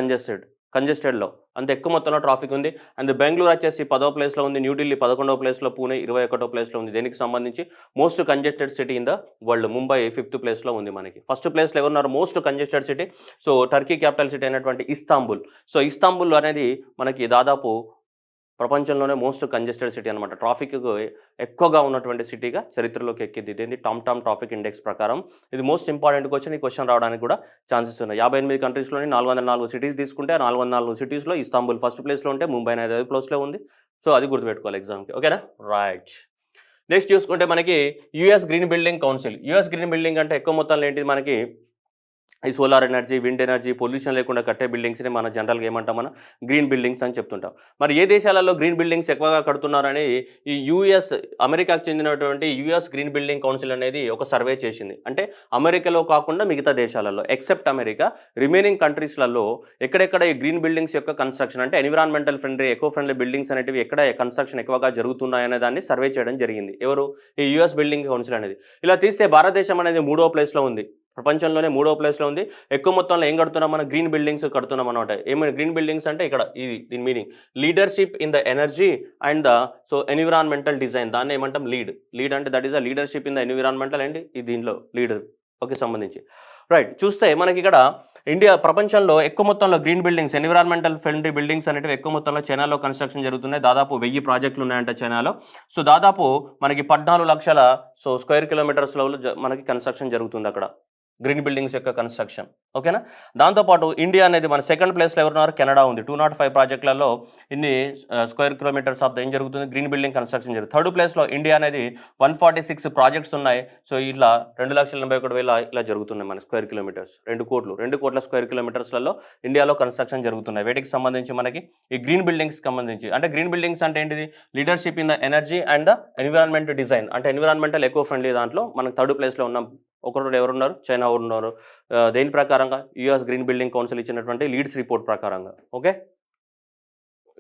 కంజెస్టెడ్లో అంత ఎక్కువ మొత్తంలో ట్రాఫిక్ ఉంది. అండ్ బెంగళూరు వచ్చేసి 10వ ప్లేస్లో ఉంది. న్యూఢిల్లీ 11వ ప్లేస్లో, పూణే 21వ ప్లేస్లో ఉంది. దేనికి సంబంధించి? Most congested city in the world. Mumbai 5th ప్లేస్లో ఉంది మనకి. ఫస్ట్ ప్లేస్లో ఎవరున్నారు? Most congested city. So Turkey capital city అయినటువంటి ఇస్తాంబుల్. సో ఇస్తాంబుల్ అనేది మనకి దాదాపు ప్రపంచంలోనే మోస్ట్ కంజెస్టెడ్ సిటీ అనమాట. ట్రాఫిక్ ఎక్కువగా ఉన్నటువంటి సిటీగా చరిత్రలోకి ఎక్కింది. ఇదేంటి టామ్ ట్రాఫిక్ ఇండెక్స్ ప్రకారం. ఇది మోస్ట్ ఇంపార్టెంట్ క్వశ్చన్. ఈ క్వశ్చన్ రావడానికి కూడా ఛాన్సెస్ ఉన్నాయి. 58 కంట్రీస్లోని 404 సిటీస్ తీసుకుంటే 404 సిటీస్లో ఇస్తాంబుల్ ఫస్ట్ ప్లేస్లో ఉంటే ముంబై అనేది 5వ ప్లేస్లో ఉంది. సో అది గుర్తుపెట్టుకోవాలి ఎగ్జామ్కి, ఓకేనా, రైట్. నెక్స్ట్ చూసుకుంటే మనకి US green building council. US green building అంటే ఎక్కువ మొత్తంలో ఏంటిది మనకి ఈ solar energy, wind energy, pollution లేకుండా కట్టే బిల్డింగ్స్ని మన జనరల్గా ఏమంటాం, మనం గ్రీన్ బిల్డింగ్స్ అని చెప్తుంటాం. మరి ఏ దేశాలలో గ్రీన్ బిల్డింగ్స్ ఎక్కువగా కడుతున్నారని ఈ అమెరికాకు చెందినటువంటి యుఎస్ గ్రీన్ బిల్డింగ్ కౌన్సిల్ అనేది ఒక సర్వే చేసింది. అంటే అమెరికాలో కాకుండా మిగతా దేశాలలో ఎక్సెప్ట్ అమెరికా రిమైనింగ్ కంట్రీస్లలో ఎక్కడెక్కడ ఈ గ్రీన్ బిల్డింగ్స్ యొక్క కన్స్ట్రక్షన్ అంటే environmental friendly, eco friendly buildings అనేటివి ఎక్కడ కన్స్ట్రక్షన్ ఎక్కువగా జరుగుతున్నాయనే దాన్ని సర్వే చేయడం జరిగింది. ఎవరు? ఈ యుఎస్ బిల్డింగ్ కౌన్సిల్ అనేది. ఇలా తీస్తే భారతదేశం అనేది 3వ ప్లేస్లో ఉంది. ప్రపంచంలోనే 3వ ప్లేస్లో ఉంది. ఎక్కువ మొత్తంలో ఏం కడుతున్నాం? మనం గ్రీన్ బిల్డింగ్స్ కడుతున్నాం అనమాట. ఏమైనా గ్రీన్ బిల్డింగ్స్ అంటే ఇక్కడ దీని meaning leadership in the energy and the environmental design. దాన్ని ఏమంటాం? లీడ్ అంటే that is the leadership in the environmental and దీనిలో లీడర్ ఓకే సంబంధించి, రైట్. చూస్తే మనకి ఇక్కడ ఇండియా ప్రపంచంలో ఎక్కువ మొత్తంలో green buildings, environmental friendly buildings అనేవి ఎక్కువ మొత్తంలో చైనాలో కన్స్ట్రక్షన్ జరుగుతున్నాయి. దాదాపు 1000 ప్రాజెక్టులు ఉన్నాయంట చైనాలో. సో దాదాపు మనకి 14 లక్షల స్క్వేర్ కిలోమీటర్స్లో మనకి కన్స్ట్రక్షన్ జరుగుతుంది అక్కడ. గ్రీన్ బిల్డింగ్స్ యొక్క కన్స్ట్రక్షన్. ఓకేనా? దాంతోపాటు ఇండియా అనేది మన సెకండ్ ప్లేస్లో ఎవరున్నారు? కెనడా ఉంది. 205 ప్రాజెక్టులలో ఇన్ని స్క్వేర్ కిలోమీటర్స్ ఆఫ్ ఏం జరుగుతుంది? గ్రీన్ బిల్డింగ్ కన్స్ట్రక్షన్ జరుగుతుంది. థర్డ్ ప్లేస్లో ఇండియా అనేది 146 ప్రాజెక్ట్స్ ఉన్నాయి. సో ఇట్లా 2,81,000 ఇలా జరుగుతున్నాయి మన స్క్వేర్ కిలోమీటర్స్. 2 కోట్ల స్క్వేర్ కిలోమీటర్స్లలో ఇండియాలో కన్స్ట్రక్షన్ జరుగుతున్నాయి. వీటికి సంబంధించి మనకి ఈ గ్రీన్ బిల్డింగ్స్ సంబంధించి, అంటే గ్రీన్ బిల్డింగ్స్ అంటే ఏంటిది? Leadership in the energy and the environment design, అంటే ఎన్విరాన్మెంటల్ ఎకో ఫ్రెండ్లీ దాంట్లో మనకు థర్డ్ ప్లేస్లో ఉన్నాం. ఒకరు ఎవరున్నారు? చైనా ఉన్నారు. దేని ప్రకారంగా? యుఎస్ గ్రీన్ బిల్డింగ్ కౌన్సిల్ ఇచ్చినటువంటి లీడ్స్ రిపోర్ట్ ప్రకారంగా. Okay,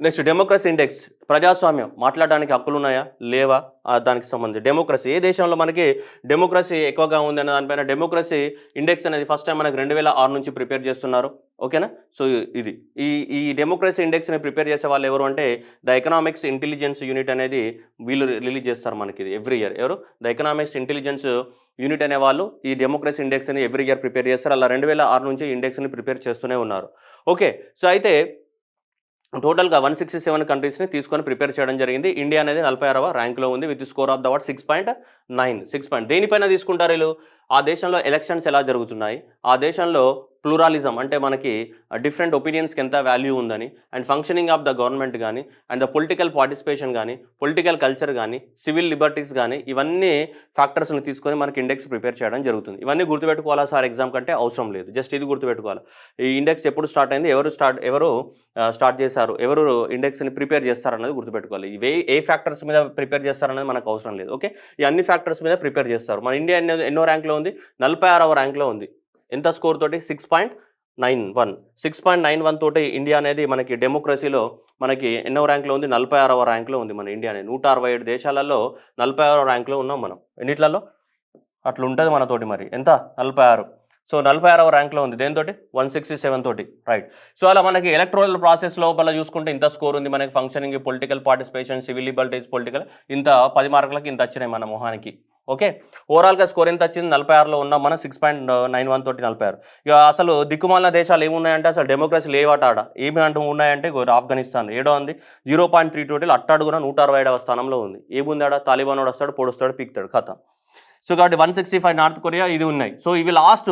next democracy index. ప్రజాస్వామ్యం మాట్లాడడానికి హక్కులు ఉన్నాయా లేవా దానికి సంబంధించి డెమోక్రసీ, ఏ దేశంలో మనకి డెమోక్రసీ ఎక్కువగా ఉంది అనే దానిపైన డెమోక్రసీ ఇండెక్స్ అనేది ఫస్ట్ టైం మనకి 2006 నుంచి ప్రిపేర్ చేస్తున్నారు. ఓకేనా? సో ఇది ఈ డెమోక్రసీ ఇండెక్స్ని ప్రిపేర్ చేసే వాళ్ళు ఎవరు అంటే ద ఎకనామిక్స్ ఇంటెలిజెన్స్ యూనిట్ అనేది వీళ్ళు రిలీజ్ చేస్తారు మనకి ఇది ఎవ్రీ ఇయర్. ఎవరు? ద ఎకనామిక్స్ ఇంటెలిజెన్స్ యూనిట్ అనే వాళ్ళు ఈ డెమోక్రసీ ఇండెక్స్ని ఎవ్రీ ఇయర్ ప్రిపేర్ చేస్తారు. అలా 2006 నుంచి ఇండెక్స్ని ప్రిపేర్ చేస్తూనే ఉన్నారు. ఓకే, సో అయితే టోటల్గా 167 కంట్రీస్ని తీసుకొని ప్రిపేర్ చేయడం జరిగింది. ఇండియా అనేది 46వ ర్యాంక్లో ఉంది with score of the what 6.9. దేనిపైన తీసుకుంటారు వీళ్ళు? ఆ దేశంలో ఎలక్షన్స్ ఎలా జరుగుతున్నాయి, ఆ దేశంలో ప్లూరాలిజం అంటే మనకి డిఫరెంట్ ఒపీనియన్స్కి ఎంత వాల్యూ ఉందని, and functioning of the government కానీ, అండ్ ద పొలిటికల్ పార్టిసిపేషన్ కానీ, పొలిటికల్ కల్చర్ కానీ, సివిల్ లిబర్టీస్ కానీ, ఇవన్నీ ఫ్యాక్టర్స్ని తీసుకొని మనకి ఇండెక్స్ ప్రిపేర్ చేయడం జరుగుతుంది. ఇవన్నీ గుర్తుపెట్టుకోవాలా సార్ ఎగ్జామ్ కంటే? అవసరం లేదు, జస్ట్ ఇది గుర్తుపెట్టుకోవాలి. ఈ ఇండెక్స్ ఎప్పుడు స్టార్ట్ అయింది, ఎవరు స్టార్ట్ చేశారు, ఎవరు ఇండెక్స్ని ప్రిపేర్ చేస్తారన్నది గుర్తుపెట్టుకోవాలి. ఇవే ఏ ఫ్యాక్టర్స్ మీద ప్రిపేర్ చేస్తారనేది మనకు అవసరం లేదు. ఓకే, ఈ అన్ని ఫ్యాక్టర్స్ మీద ప్రిపేర్ చేస్తారు. మన ఇండియా ఎన్నో ర్యాంక్లో ఉంది? 46వ ర్యాంక్లో ఉంది. ఎంత స్కోర్ తోటి? 6.91. 6.91 తోటి ఇండియా అనేది మనకి డెమోక్రసీలో మనకి ఎన్నో ర్యాంక్లో ఉంది? 46వ ర్యాంక్లో ఉంది మన ఇండియా అనేది. 167 దేశాలలో 46వ ర్యాంక్లో ఉన్నాం మనం. ఎన్నిట్లలో అట్లా ఉంటుంది మనతోటి. మరి ఎంత? 46. సో 46వ ర్యాంక్లో ఉంది. దేనితోటి? 167 తోటి. రైట్. సో అలా మనకి ఎలక్ట్రల్ ప్రాసెస్ లోపల చూసుకుంటే ఇంత స్కోర్ ఉంది మనకి. Functioning, political participation, civil liberties, political, ఇంత 10 మార్కులకి ఇంత వచ్చినాయి మన మొహానికి. ఓకే, ఓవరాల్గా స్కోర్ ఎంత వచ్చింది? 46లో ఉన్నాం మనం. 6.91 తోటి 46. ఇక అసలు దిక్కుమాలిన దేశాలు ఏమున్నాయంటే అసలు డెమోక్రసీ లేవాట ఆడ. ఏమి అంటూ ఉన్నాయంటే ఆఫ్ఘనిస్తాన్ 7వ ఉంది, 0.3 తోటి అట్టాడుగున 167వ స్థానంలో ఉంది. ఏముంది ఆడ? తాలిబాన్ వాడు వస్తాడు, పొడుస్తాడు, పీక్తాడు, కథ. సో కాబట్టి 165 నార్త్ కొరియా ఇది ఉన్నాయి. సో ఇవి లాస్ట్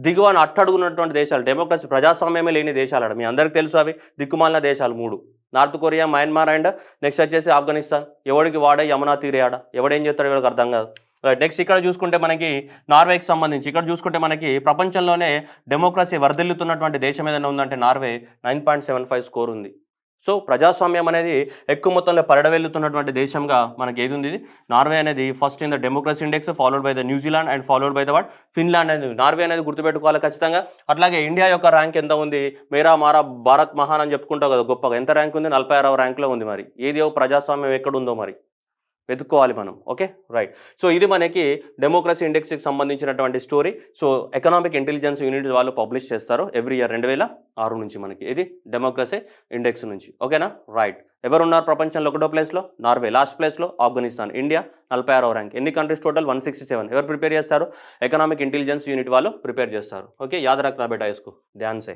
దిగువన అట్టడుగున్నటువంటి దేశాలు, డెమోక్రసీ ప్రజాస్వామ్యమే లేని దేశాలు. మీ అందరికీ తెలుసు అవి దిక్కుమాలిన దేశాలు 3: north Korea, Myanmar and next వచ్చేసి ఆఫ్ఘనిస్తాన్. ఎవడికి వాడే యమునా తీరే ఆడ, ఎవడేం చేస్తాడు ఎవరికి అర్థం కాదు. నెక్స్ట్ ఇక్కడ చూసుకుంటే మనకి నార్వేకి సంబంధించి, ఇక్కడ చూసుకుంటే మనకి ప్రపంచంలోనే డెమోక్రసీ వర్ధిల్లుతున్నటువంటి దేశం ఏదైనా ఉందంటే నార్వే. 9.75 స్కోర్ ఉంది. సో ప్రజాస్వామ్యం అనేది ఎక్కువ మొత్తంలో పరిడవెళ్తున్నటువంటి దేశంగా మనకి ఏది ఉంది? నార్వే అనేది first in the democracy index, followed by the New Zealand and followed by the what Finland అనేది. నార్వే అనేది గుర్తుపెట్టుకోవాలి ఖచ్చితంగా. అట్లాగే ఇండియా యొక్క ర్యాంక్ ఎంత ఉంది? మేరా మారా భారత్ మహాన్ అని చెప్పుకుంటావు కదా గొప్పగా. ఎంత ర్యాంక్ ఉంది? 46వ ర్యాంక్లో ఉంది. మరి ఏది ప్రజాస్వామ్యం ఎక్కడుందో మరి వెతుక్కోవాలి మనం. Okay, right. సో ఇది మనకి డెమోక్రసీ ఇండెక్స్కి సంబంధించినటువంటి story. So economic intelligence unit వాళ్ళు పబ్లిష్ చేస్తారు ఎవ్రీ ఇయర్ 2006 నుంచి మనకి. ఇది డెమోక్రసీ ఇండెక్స్ నుంచి. ఓకేనా? రైట్. ఎవరున్నారు ప్రపంచంలో 1వ ప్లేస్లో? నార్వే. లాస్ట్ ప్లేస్లో ఆఫ్ఘనిస్తాన్. ఇండియా 46వ ర్యాంక్. ఎన్ని కంట్రీస్ టోటల్? 167. ఎవరు ప్రిపేర్ చేస్తారు? ఎకనామిక్ ఇంటెలిజెన్స్ యూనిట్ వాళ్ళు ప్రిపేర్ చేస్తారు. ఓకే, యాద్ రఖ్నా బేటా ఇస్కో, ధ్యాన్ సే.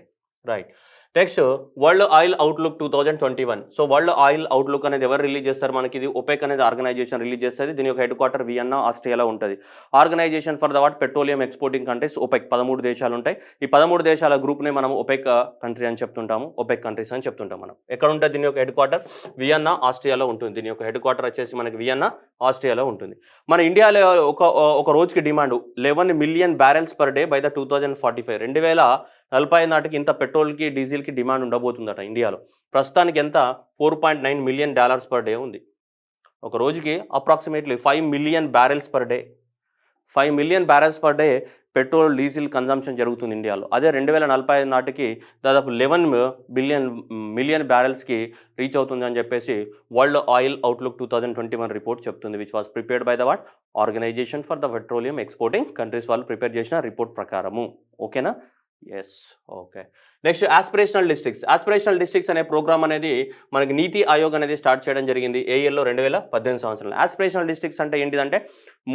Right. Next world oil outlook 2021. So world oil outlook అనేది ఎవరు రిలీజ్ చేస్తారు మనకి? ఇది ఒపెక్ అనేది ఆర్గనైజేషన్ రిలీజ్ చేస్తుంది. దీని యొక్క హెడ్ క్వార్టర్ వియన్నా, ఆస్ట్రియాలో ఉంటుంది. Organisation for the what petroleum exporting countries OPEC. 13 దేశాలు ఉంటాయి. ఈ 13 దేశాల గ్రూప్ని మనం ఒపెక్ కంట్రీ అని చెప్తుంటాము, ఒపెక్ కంట్రీస్ అని చెప్తుంటాం మనం. ఎక్కడ ఉంటుంది దీని యొక్క హెడ్ క్వార్టర్? వియన్నా, ఆస్ట్రియాలో ఉంటుంది. దీని యొక్క హెడ్ క్వార్టర్ వచ్చేసి మనకి వియన్నా, ఆస్ట్రియాలో ఉంటుంది. మన ఇండియాలో ఒక రోజుకి demand 11 million barrels per day by the 2045. 2040 నాటికి ఇంత పెట్రోల్కి, డీజిల్కి డిమాండ్ ఉండబోతుందట ఇండియాలో. ప్రస్తుతానికి ఎంత? $4.9 మిలియన్ పర్ డే ఉంది. ఒక రోజుకి approximately 5 million barrels per day. 5 million barrels per day petrol, diesel consumption జరుగుతుంది ఇండియాలో. అదే 2040 నాటికి దాదాపు 11 మిలియన్ బ్యారెల్స్కి రీచ్ అవుతుంది అని చెప్పేసి వరల్డ్ ఆయిల్ అవుట్లుక్ 2021 రిపోర్ట్ చెప్తుంది, which was prepared by the what organisation for the petroleum exporting countries వాళ్ళు ప్రిపేర్ చేసిన రిపోర్ట్ ప్రకారము. ఓకేనా? Yes. Okay. Next aspirational districts. Aspirational districts అనే ప్రోగ్రామ్ అనేది మనకి నీతి ఆయోగ్ అనేది స్టార్ట్ చేయడం జరిగింది ఏ ఇయర్లో? 2018 సంవత్సరంలో. ఆస్పిరేషనల్ డిస్ట్రిక్ట్స్ అంటే ఏంటిదంటే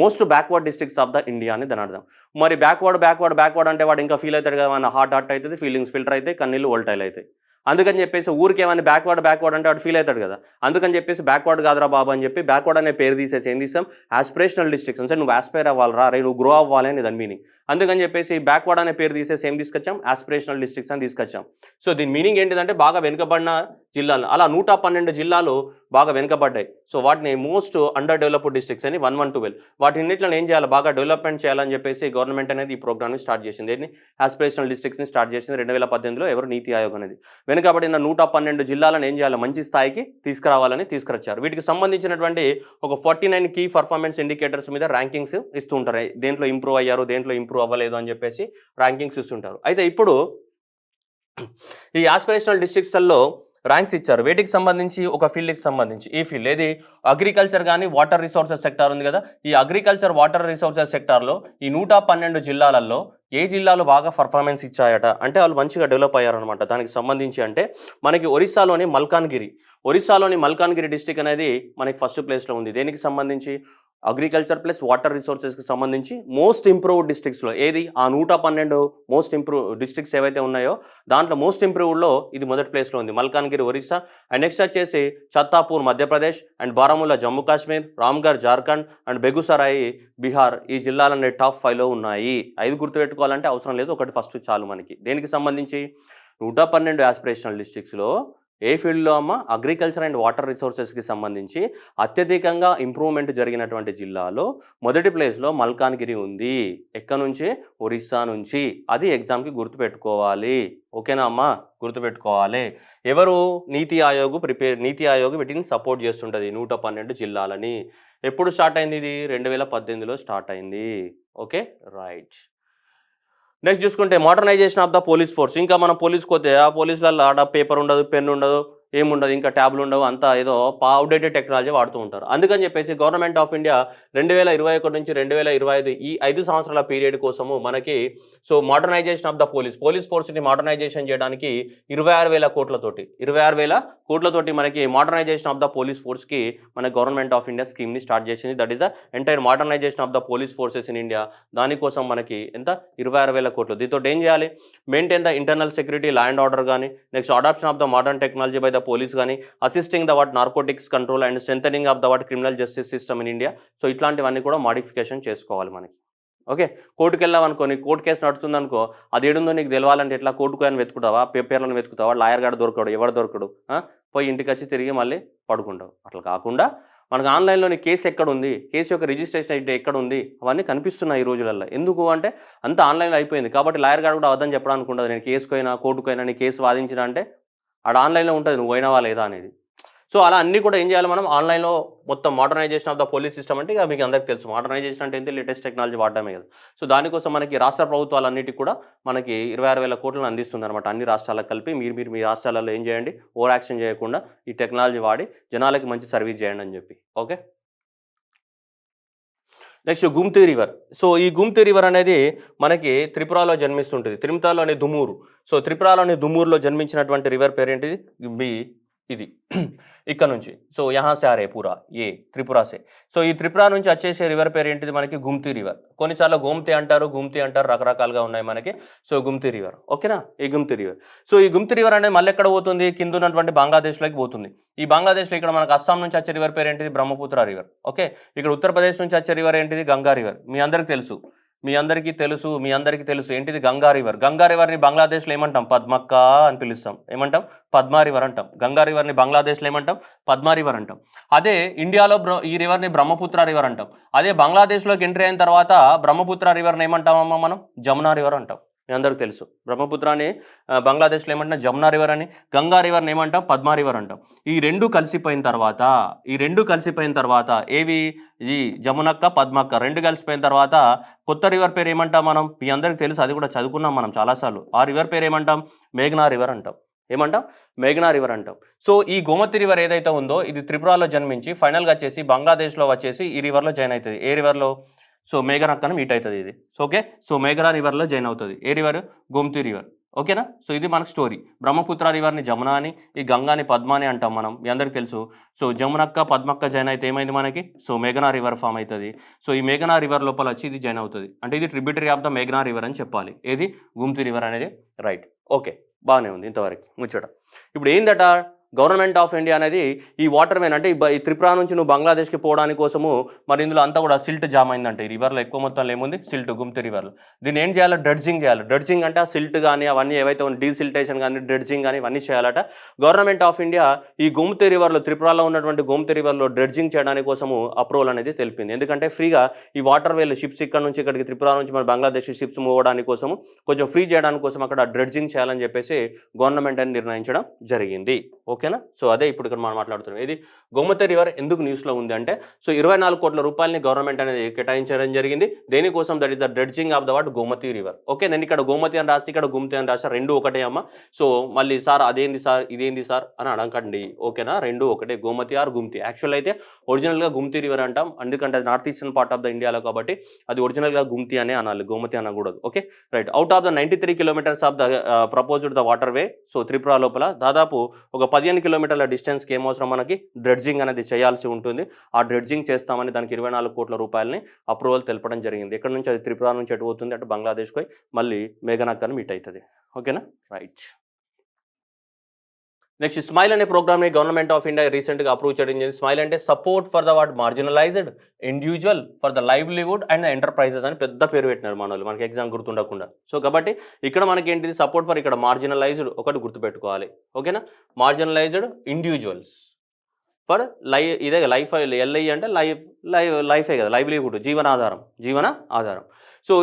most backward districts of the India అని దాని అర్థం. మరి బ్యాక్వర్డ్ అంటే వాడు ఇంకా ఫీల్ అవుతాడు కదా, మన హార్ట్ అవుతుంది, ఫీలింగ్స్ ఫిల్టర్ అయితే, కన్నీళ్ళు వోల్టైల్ అవుతాయి. అందుకని చెప్పేసి ఊరికి ఏమైనా బ్యాక్వర్డ్ అంటే వాడు ఫీల్ అవుతాడు కదా. అందుకని చెప్పేసి బ్యాక్వర్డ్ కాదురా బాబు అని చెప్పి బ్యాక్వర్డ్ అనే పేరు తీసేసి ఏం తీసాం, ఆస్పిరేషనల్ డిస్ట్రిక్ట్స్. అంటే నువ్వు ఆస్పైర్ అవ్వాలరా, రే నువ్వు గ్రో అవ్వాలి అని దాని మీనింగ్. అందుకని చెప్పేసి బ్యాక్వర్డ్ అనే పేరు తీసేసి ఏం తీసుకొచ్చాం, ఆస్పిరేషనల్ డిస్ట్రిక్ట్స్ అని తీసుకొచ్చాం. సో దీని మీనింగ్ ఏంటిదంటే బాగా వెనుకబడిన జిల్లాలు. అలా 112 జిల్లాలు బాగా వెనుకబడ్డాయి. సో వాటిని మోస్ట్ అండర్ డెవలప్డ్ డిస్ట్రిక్ట్స్ అని 112. వాటిన్నిటిని ఏం చేయాలి, బాగా డెవలప్మెంట్ చేయాలని చెప్పేసి గవర్నమెంట్ అనేది ఈ ప్రోగ్రామ్ని స్టార్ట్ చేసింది. ఏంటి, ఆస్పిరేషనల్ డిస్ట్రిక్ట్స్ని స్టార్ట్ చేసింది 2018లో. ఎవరు, నీతి ఆయోగ్ అనేది. వెనుకబడిన 112 జిల్లాలను ఏం చేయాలి, మంచి స్థాయికి తీసుకురావాలని తీసుకొచ్చారు. వీటికి సంబంధించినటువంటి ఒక 49 కీ పర్ఫార్మెన్స్ ఇండికేటర్స్ మీద ర్యాంకింగ్స్ ఇస్తూ ఉంటారు. దేంట్లో ఇంప్రూవ్ అయ్యారు, దేంట్లో ఇంప్రూవ్ అవ్వలేదు అని చెప్పేసి ర్యాంకింగ్స్ ఇస్తుంటారు. అయితే ఇప్పుడు ఈ ఆస్పిరేషనల్ డిస్ట్రిక్ట్స్లో ర్యాంక్స్ ఇచ్చారు. వేటికి సంబంధించి, ఒక ఫీల్డ్కి సంబంధించి. ఈ ఫీల్డ్ ఏది, అగ్రికల్చర్ కానీ వాటర్ రిసోర్సెస్ సెక్టార్ ఉంది కదా. ఈ అగ్రికల్చర్ వాటర్ రిసోర్సెస్ సెక్టార్లో ఈ 112 జిల్లాలలో ఏ జిల్లాలు బాగా పర్ఫార్మెన్స్ ఇచ్చాయట అంటే వాళ్ళు మంచిగా డెవలప్ అయ్యారనమాట. దానికి సంబంధించి అంటే మనకి ఒరిస్సాలోని మల్కాన్గిరి డిస్ట్రిక్ట్ అనేది మనకి ఫస్ట్ ప్లేస్లో ఉంది. దేనికి సంబంధించి, అగ్రికల్చర్ ప్లస్ వాటర్ రిసోర్సెస్కి సంబంధించి మోస్ట్ ఇంప్రూవ్డ్ డిస్ట్రిక్ట్స్లో. ఏది, ఆ 112 మోస్ట్ ఇంప్రూవ్ డిస్ట్రిక్ట్స్ ఏవైతే ఉన్నాయో దాంట్లో మోస్ట్ ఇంప్రూవ్డ్లో ఇది మొదటి ప్లేస్లో ఉంది, మల్కాన్గిరి ఒరిస్సా. అండ్ నెక్స్ట్ వచ్చేసి ఛత్తాపూర్ మధ్యప్రదేశ్, అండ్ బారాముల్లా జమ్మూ కాశ్మీర్, రామ్గఢ్ జార్ఖండ్, అండ్ బెగుసరాయి బీహార్. ఈ జిల్లాలన్నీ టాప్ 5లో ఉన్నాయి. 5 గుర్తుపెట్టుకోవాలంటే అవసరం లేదు, ఒకటి ఫస్ట్ చాలు మనకి. దేనికి సంబంధించి, 112 ఆస్పిరేషనల్ డిస్ట్రిక్ట్స్లో ఏ ఫీల్డ్లో అమ్మ, అగ్రికల్చర్ అండ్ వాటర్ రిసోర్సెస్కి సంబంధించి అత్యధికంగా ఇంప్రూవ్మెంట్ జరిగినటువంటి జిల్లాలో మొదటి ప్లేస్లో మల్కాన్గిరి ఉంది. ఎక్కడి నుంచి, ఒరిస్సా నుంచి. అది ఎగ్జామ్కి గుర్తుపెట్టుకోవాలి. ఓకేనా అమ్మ, గుర్తుపెట్టుకోవాలి. ఎవరు, నీతి ఆయోగ్ వీటిని సపోర్ట్ చేస్తుంటుంది 112 జిల్లాలని. ఎప్పుడు స్టార్ట్ అయింది ఇది, 2018లో స్టార్ట్ అయింది. Okay, right. నెక్స్ట్ చూసుకుంటే modernisation of the police force. ఇంకా మనం పోలీస్కి పోతే ఆ పోలీసులలో ఆడ పేపర్ ఉండదు, పెన్ ఉండదు, ఏముండదు, ఇంకా ట్యాబ్లు ఉండవు, అంతా ఏదో అవుడేటెడ్ టెక్నాలజీ వాడుతూ ఉంటారు. అందుకని చెప్పేసి గవర్నమెంట్ ఆఫ్ ఇండియా 2021 నుంచి 2025 ఈ 5 సంవత్సరాల పీరియడ్ కోసము మనకి మోడర్నైజేషన్ ఆఫ్ ద పోలీస్ ఫోర్స్ని మోడర్నైజేషన్ చేయడానికి 26,000 కోట్లతోటి మనకి మోడర్నైజేషన్ ఆఫ్ ద పోలీస్ ఫోర్స్కి మన గవర్నమెంట్ ఆఫ్ ఇండియా స్కీమ్ని స్టార్ట్ చేసింది. That is the entire modernisation of the police forces in India. దానికోసం మనకి ఎంత, 26,000 కోట్లు. దీంతో ఏం చేయాలి, maintain the internal security, law and order కానీ, next adoption of the modern technology by the police కానీ, assisting the narcotics control and strengthening of the criminal justice system in India. So ఇట్లాంటివన్నీ కూడా మాడిఫికేషన్ చేసుకోవాలి మనకి. Okay, కోర్టుకు వెళ్ళామనుకో, court case నడుస్తుందనుకో, అది ఏడుందో నీకు తెలవాలంటే ఎట్లా, కోర్టుకు అని వెతుకుతావా, పేపర్లను వెతుకుతావా, లాయర్ గారు దొరకడు, ఎవరు దొరకడు, పోయి ఇంటికి వచ్చి తిరిగి మళ్ళీ పడుకుంటావు. అట్లా కాకుండా మనకు ఆన్లైన్లోని కేసు ఎక్కడుంది, కేసు యొక్క రిజిస్ట్రేషన్ అయితే ఎక్కడ ఉంది, అవన్నీ కనిపిస్తున్నాయి ఈ రోజులలో. ఎందుకు అంటే అంతా ఆన్లైన్లో అయిపోయింది కాబట్టి లాయర్ గారు కూడా అవద్దని చెప్పడానికి ఉండదు. నేను కేసుకైనా కోర్టుకైనా నీ కేసు వాదించిన అంటే ఆడ ఆన్లైన్లో ఉంటుంది, నువ్వు పోయినావా లేదా అనేది. సో అలా అన్నీ కూడా ఏం చేయాలి మనం, ఆన్లైన్లో మొత్తం modernisation of the police system అంటే ఇక మీకు అందరికీ తెలుసు, మోడర్నైజేషన్ అంటే ఏంటి, లేటెస్ట్ టెక్నాలజీ వాడడమే కదా. సో దానికోసం మనకి రాష్ట్ర ప్రభుత్వాలన్నిటికీ కూడా మనకి 26,000 కోట్లను అందిస్తుంది అనమాట. అన్ని రాష్ట్రాలకు కలిపి మీరు మీ రాష్ట్రాలలో ఏం చేయండి, ఓవర్ యాక్షన్ చేయకుండా ఈ టెక్నాలజీ వాడి జనాలకి మంచి సర్వీస్ చేయండి అని చెప్పి. Okay, next Gumti river. So ఈ గుమ్తి రివర్ అనేది మనకి త్రిపురలో జన్మిస్తుంటుంది. త్రిపురలోని దుమూరు. సో త్రిపురలోని దుమూరులో జన్మించినటువంటి రివర్ పేరు ఏంటిది, ఇది ఇక్కడ నుంచి. సో యహా సే ఆరే పూరా ఏ త్రిపుర సే. సో ఈ త్రిపుర నుంచి వచ్చేసే రివర్ పేరు ఏంటిది మనకి, గుమ్తి రివర్. కొన్నిసార్లు గుమ్తి అంటారు, రకరకాలుగా ఉన్నాయి మనకి. So Gumti river. ఓకేనా, ఈ గుమ్తి రివర్. సో ఈ గుమ్తి రివర్ అనేది మళ్ళీ ఎక్కడ పోతుంది, కింద ఉన్నటువంటి బంగ్లాదేశ్లోకి పోతుంది. ఈ బంగ్లాదేశ్లో ఇక్కడ మనకు అస్సాం నుంచి వచ్చే రివర్ పేరు ఏంటిది, బ్రహ్మపుత్ర రివర్. ఓకే, ఇక్కడ ఉత్తరప్రదేశ్ నుంచి వచ్చే రివర్ ఏంటిది, గంగా రివర్. మీ అందరికీ తెలుసు ఏంటిది, గంగా రివర్. గంగా రివర్ని బంగ్లాదేశ్లో ఏమంటాం, పద్మక్క అని పిలుస్తాం. ఏమంటాం, పద్మా రివర్ అంటాం. గంగా రివర్ని బంగ్లాదేశ్లో ఏమంటాం, పద్మా రివర్ అంటాం. అదే ఇండియాలో ఈ రివర్ని బ్రహ్మపుత్ర రివర్ అంటాం. అదే బంగ్లాదేశ్లోకి ఎంట్రీ అయిన తర్వాత బ్రహ్మపుత్ర రివర్ని ఏమంటామమ్మా మనం, జమునా రివర్ అంటాం. మీ అందరికీ తెలుసు, బ్రహ్మపుత్రాన్ని బంగ్లాదేశ్లో ఏమంటాం, జమునా రివర్ అని. గంగా రివర్ని ఏమంటాం, పద్మా రివర్ అంటాం. ఈ రెండు కలిసిపోయిన తర్వాత ఏవి, ఈ జమునక్క, పద్మక్క రెండు కలిసిపోయిన తర్వాత కొత్త రివర్ పేరు ఏమంటాం మనం, మీ అందరికీ తెలుసు, అది కూడా చదువుకున్నాం మనం చాలాసార్లు. ఆ రివర్ పేరు ఏమంటాం, మేఘనా రివర్ అంటాం. ఏమంటాం, మేఘనా రివర్ అంటాం. సో ఈ గోమతి రివర్ ఏదైతే ఉందో ఇది త్రిపురలో జన్మించి ఫైనల్గా వచ్చేసి బంగ్లాదేశ్లో వచ్చేసి ఈ రివర్లో జాయిన్ అవుతుంది. ఏ రివర్లో, సో మేఘనక్కను మీట్ అవుతుంది ఇది. సో ఓకే, సో మేఘనా రివర్లో జాయిన్ అవుతుంది. ఏ రివర్, గోమతి రివర్. ఓకేనా. సో ఇది మనకు స్టోరీ. బ్రహ్మపుత్ర రివర్ని జమున అని, ఈ గంగాని పద్మ అని అంటాం మనం, మీ అందరికీ తెలుసు. సో జమునక్క పద్మక్క జాయిన్ అయితే ఏమైంది మనకి, సో మేఘనా రివర్ ఫామ్ అవుతుంది. సో ఈ మేఘనా రివర్ లోపల వచ్చి ఇది జాయిన్ అవుతుంది. అంటే ఇది ట్రిబ్యూటరీ ఆఫ్ ద మేఘనా రివర్ అని చెప్పాలి. ఏది, గుమ్తి రివర్ అనేది. Right, okay. బాగానే ఉంది ఇంతవరకు ముచ్చట. ఇప్పుడు ఏందట, గవర్నమెంట్ ఆఫ్ ఇండియా అనేది ఈ వాటర్ మెయిన్ అంటే ఈ త్రిపుర నుంచి నువ్వు బంగ్లాదేశ్కి పోవడానికి కోసము మరి ఇందులో అంతా కూడా సిల్ట్ జామ్ అయిందంటే ఈ రివర్లో ఎక్కువ మొత్తంలో ఏముంది సిల్ట్, గుమ్తి రివర్లో. దీన్ని ఏం చేయాలి, డ్రెడ్జింగ్ చేయాలి. డ్రెడ్జింగ్ అంటే ఆ సిల్ట్ కానీ అవన్నీ ఏవైతే డీసిల్టేషన్ కానీ డ్రెడ్జింగ్ కానీ ఇవన్నీ చేయాలట. గవర్నమెంట్ ఆఫ్ ఇండియా ఈ గుమ్తి రివర్లో, త్రిపురలో ఉన్నటువంటి గుమ్తి రివర్లో డ్రెడ్జింగ్ చేయడానికి కోసము అప్రూవల్ అనేది తెలిపింది. ఎందుకంటే ఫ్రీగా ఈ వాటర్ వేలు షిప్స్ ఇక్కడ నుంచి ఇక్కడికి త్రిపుర నుంచి మన బంగ్లాదేశ్ షిప్స్ మూవ్ అవ్వడానికి కోసము కొంచెం ఫ్రీ చేయడానికి కోసం అక్కడ డ్రెడ్జింగ్ చేయాలని చెప్పేసి గవర్నమెంట్ అని నిర్ణయించడం జరిగింది. ఓకేనా. సో అదే ఇప్పుడు ఇక్కడ మనం మాట్లాడుతున్నాం. ఇది గోమతి రివర్ ఎందుకు న్యూస్లో ఉంది అంటే, సో 24 కోట్ల రూపాయలని గవర్నమెంట్ అనేది కేటాయించడం జరిగింది. దేనికోసం, that is the dredging of the what Gomti river. Okay, నేను ఇక్కడ గోమతి అని రాసి ఇక్కడ గుమ్తి అని రాసా, రెండు ఒకటే అమ్మ. సో మళ్ళీ సార్ అదేంది సార్ ఇదేంది సార్ అని అడగండి. ఓకేనా, రెండు ఒకటే, గోమతి ఆర్ గుమ్తి. యాక్చువల్ అయితే ఒరిజినల్గా గుమ్తి రివర్ అంటాం, ఎందుకంటే అది north eastern part of the ఇండియాలో కాబట్టి అది ఒరిజినల్గా గుమ్తి అనే అనాలి, గోమతి అనకూడదు. Okay right. Out of the 93 kilometres of the proposed the water way, so Tripura లోపల దాదాపు ఒక 15 కిలోమీటర్ల డిస్టెన్స్కి ఏమవసరం, మనకి డ్రెడ్జింగ్ అనేది చేయాల్సి ఉంటుంది. ఆ డ్రెడ్జింగ్ చేస్తామని దానికి 24 కోట్ల రూపాయలని అప్రూవల్ తెలపడం జరిగింది. ఎక్కడి నుంచి అది త్రిపుర నుంచి అటు పోతుంది, అటు బంగ్లాదేశ్కి పోయి మళ్ళీ మేఘనాక్కని మీట్ అవుతుంది. ఓకేనా రైట్. నెక్స్ట్ స్మైల్ అనే ప్రోగ్రామ్ని గవర్నమెంట్ ఆఫ్ ఇండియా రీసెంట్గా అప్రూవ్ చేయడం జరిగింది. స్మైల్ అంటే support for the what marginalised individual for the livelihood and enterprises అని పెద్ద పేరు పెట్టినారు మన వాళ్ళు, మనకి ఎగ్జామ్ గుర్తుండకుండా. సో కాబట్టి ఇక్కడ మనకి ఏంటిది, సపోర్ట్ ఫర్ ఇక్కడ మార్జినలైజ్డ్ ఒకటి గుర్తుపెట్టుకోవాలి. ఓకేనా, మార్జినలైజ్డ్ ఇండివిజువల్స్ ఫర్ ఇదే లైఫ్, ఎల్ఐ అంటే లైఫే కదా, లైవ్లీహుడ్, జీవన ఆధారం. సో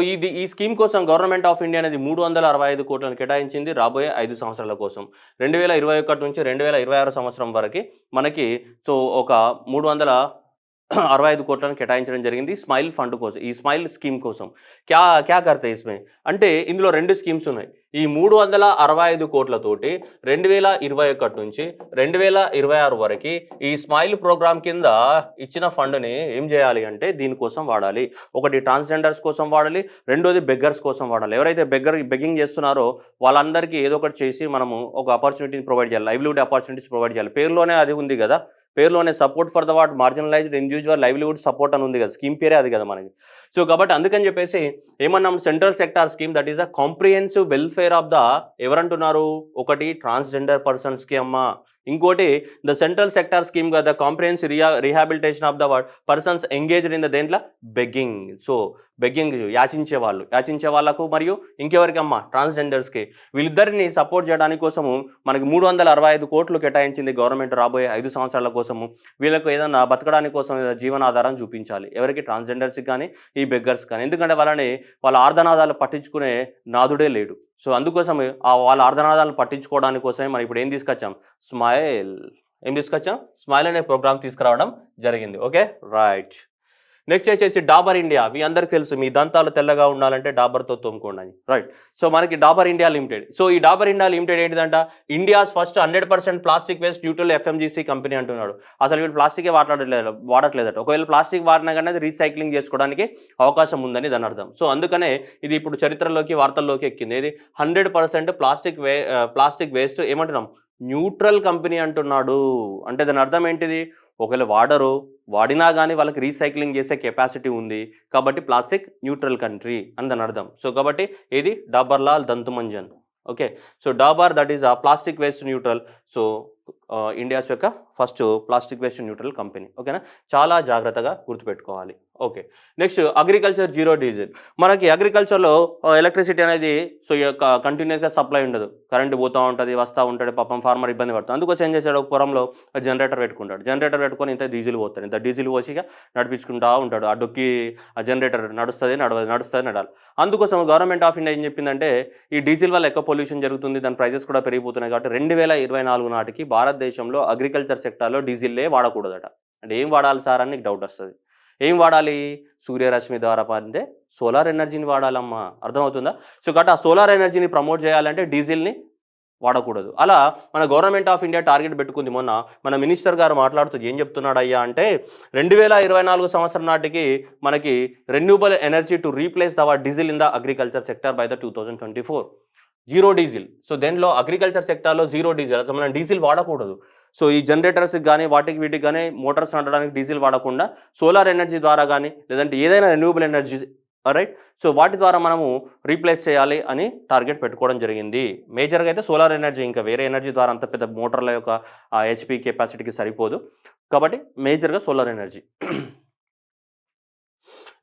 ఈ స్కీమ్ కోసం గవర్నమెంట్ ఆఫ్ ఇండియా అనేది 365 కోట్లను కేటాయించింది రాబోయే 5 సంవత్సరాల కోసం. 2021 నుంచి 2026 సంవత్సరం వరకు మనకి సో ఒక 365 కోట్లను కేటాయించడం జరిగింది స్మైల్ ఫండ్ కోసం, ఈ స్మైల్ స్కీమ్ కోసం. క్యా కర్తే ఇస్మే అంటే ఇందులో 2 స్కీమ్స్ ఉన్నాయి. ఈ 365 కోట్లతోటి 2021 నుంచి 2026 వరకు ఈ స్మైల్ ప్రోగ్రామ్ కింద ఇచ్చిన ఫండ్ని ఏం చేయాలి అంటే దీనికోసం వాడాలి. ఒకటి ట్రాన్స్జెండర్స్ కోసం వాడాలి, రెండోది బెగ్గర్స్ కోసం వాడాలి. ఎవరైతే బెగ్గింగ్ చేస్తున్నారో వాళ్ళందరికీ ఏదో ఒకటి చేసి మనము ఒక ఆపర్చునిటీని ప్రొవైడ్ చేయాలి, లైవ్లీవుడ్ ఆపర్చునిటీస్ ప్రొవైడ్ చేయాలి. పేరులోనే అది ఉంది కదా, పేరులోనే support for the what marginalised individual livelihood support అని ఉంది కదా, స్కీమ్ పేరే అది కదా మనకి. సో కాబట్టి అందుకని చెప్పేసి ఏమన్నాం, central sector scheme that is the comprehensive welfare of the ఎవరంటున్నారు, ఒకటి ట్రాన్స్జెండర్ పర్సన్స్కి అమ్మ, ఇంకోటి ద సెంట్రల్ సెక్టార్ స్కీమ్ కదా comprehensive rehabilitation of the what persons engaged in the దేంట్లో బెగ్గింగ్. సో బెగ్గింగ్ యాచించే వాళ్ళకు మరియు ఇంకెవరికి అమ్మ, ట్రాన్స్జెండర్స్కి, వీళ్ళిద్దరిని సపోర్ట్ చేయడానికి కోసము మనకి 365 కోట్లు కేటాయించింది గవర్నమెంట్ రాబోయే 5 సంవత్సరాల కోసము. వీళ్ళకు ఏదన్నా బతకడానికి కోసం జీవనాధారం చూపించాలి, ఎవరికి, ట్రాన్స్జెండర్స్కి కానీ ఈ బెగ్గర్స్ కానీ. ఎందుకంటే వాళ్ళ ఆర్ధనాదాలు పట్టించుకునే నాదుడే లేడు. సో అందుకోసం వాళ్ళ ఆర్ధనాదాలను పట్టించుకోవడానికి కోసమే మనం ఇప్పుడు ఏం తీసుకొచ్చాం, స్మైల్ అనే ప్రోగ్రామ్ తీసుకురావడం జరిగింది. Okay right. నెక్స్ట్ వచ్చేసి డాబర్ ఇండియా. మీ అందరికి తెలుసు, మీ దంతాలు తెల్లగా ఉండాలంటే డాబర్తో తోముకోండి అని, రైట్. సో మనకి డాబర్ ఇండియా లిమిటెడ్. సో ఈ డాబర్ ఇండియా లిమిటెడ్ ఏంటిదంట, India's first 100% plastic waste neutral FMGC company అంటున్నాడు. అసలు వీళ్ళు ప్లాస్టికే వాడట్లేదట. ఒకవేళ ప్లాస్టిక్ వాడినా కానీ అది రీసైక్లింగ్ చేసుకోవడానికి అవకాశం ఉందని దాని అర్థం. సో అందుకనే ఇది ఇప్పుడు చరిత్రలోకి, వార్తల్లోకి ఎక్కింది. ఇది 100% ప్లాస్టిక్ వేస్ట్ ఏమంటున్నాం, న్యూట్రల్ కంపెనీ అంటున్నాడు. అంటే దాని అర్థం ఏంటిది, ఒకవేళ వాడినా కానీ వాళ్ళకి రీసైక్లింగ్ చేసే కెపాసిటీ ఉంది కాబట్టి ప్లాస్టిక్ న్యూట్రల్ కంట్రీ అని దాని అర్థం. సో కాబట్టి ఇది Dabur Lal Dantmanjan. Okay, so Dabur that is ఆ plastic waste neutral. So India's యొక్క first plastic waste neutral company. ఓకేనా, చాలా జాగ్రత్తగా గుర్తుపెట్టుకోవాలి. Okay, next agriculture zero diesel. మనకి అగ్రికల్చర్లో ఎలక్ట్రిసిటీ అనేది సో కంటిన్యూస్గా సప్లై ఉండదు, కరెంటు పోతూ ఉంటుంది, వస్తూ ఉంటుంది, పాపం ఫార్మర్ ఇబ్బంది పడుతుంది. అందుకోసం ఏం చేశాడు, పొలంలో జనరేటర్ పెట్టుకొని ఇంత డీజిల్ పోసిగా నడిపించుకుంటూ ఉంటాడు. ఆ డొక్కి ఆ జనరేటర్ నడుస్తుంది నడాలి. అందుకోసం గవర్నమెంట్ ఆఫ్ ఇండియా ఏం చెప్పిందంటే ఈ డీజిల్ వల్ల ఎక్కువ పొల్యూషన్ జరుగుతుంది, దాని ప్రైజెస్ కూడా పెరిగిపోతున్నాయి కాబట్టి 2024 నాటికి భారతదేశంలో అగ్రికల్చర్ సెక్టార్లో డీజిల్లే వాడకూడదట. అంటే ఏం వాడాలి సార్ అని డౌట్ వస్తుంది. ఏం వాడాలి, సూర్యరశ్మి ద్వారా పండే సోలార్ ఎనర్జీని వాడాలమ్మా, అర్థమవుతుందా? సో కాబట్టి ఆ సోలార్ ఎనర్జీని ప్రమోట్ చేయాలంటే డీజిల్ని వాడకూడదు. అలా మన గవర్నమెంట్ ఆఫ్ ఇండియా టార్గెట్ పెట్టుకుంది. మొన్న మన మినిస్టర్ గారు మాట్లాడుతూ ఏం చెప్తున్నాడు అయ్యా అంటే 2024 సంవత్సరం నాటికి మనకి renewable energy to replace our diesel in the agriculture sector by the 2024. Zero diesel. So దేనిలో అగ్రికల్చర్ సెక్టార్లో జీరో డీజిల్, అసలు మనం డీజిల్ వాడకూడదు. సో ఈ జనరేటర్స్కి కానీ వీటికి కానీ మోటార్స్ నడడానికి డీజిల్ వాడకుండా సోలార్ ఎనర్జీ ద్వారా కానీ లేదంటే ఏదైనా రెన్యూబుల్ ఎనర్జీ రైట్. సో వాటి ద్వారా మనము రీప్లేస్ చేయాలి అని టార్గెట్ పెట్టుకోవడం జరిగింది. మేజర్గా అయితే సోలార్ ఎనర్జీ, ఇంకా వేరే ఎనర్జీ ద్వారా అంత పెద్ద మోటార్ల యొక్క హెచ్పి కెపాసిటీకి సరిపోదు కాబట్టి మేజర్గా solar energy.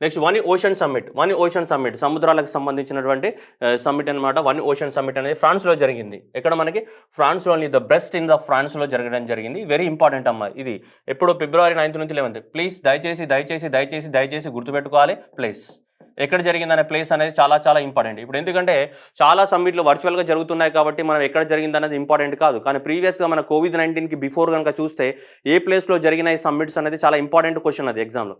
Next one ocean summit. One ocean summit సముద్రాలకు సంబంధించినటువంటి సమ్మిట్ అనమాట. వన్ ఓషన్ సమ్మిట్ అనేది ఫ్రాన్స్లో జరిగింది. ఎక్కడ మనకి ఫ్రాన్స్లోని ద బ్రెస్ట్ ఇన్ ద ఫ్రాన్స్లో జరగడం జరిగింది. వెరీ ఇంపార్టెంట్ అమ్మా ఇది. ఎప్పుడు ఫిబ్రవరి 9 నుంచి 11. ప్లీజ్ దయచేసి గుర్తుపెట్టుకోవాలి. ప్లీజ్ ఎక్కడ జరిగిందనే ప్లేస్ అనేది చాలా చాలా ఇంపార్టెంట్. ఇప్పుడు ఎందుకంటే చాలా సమ్మిట్లు వర్చువల్గా జరుగుతున్నాయి కాబట్టి మనం ఎక్కడ జరిగిందనేది ఇంపార్టెంట్ కాదు. కానీ ప్రీవియస్గా మన COVID-19కి బిఫోర్ కనుక చూస్తే ఏ ప్లేస్లో జరిగిన ఈ సమ్మిట్స్ అనేది చాలా ఇంపార్టెంట్ క్వశ్చన్ అది ఎగ్జామ్లో.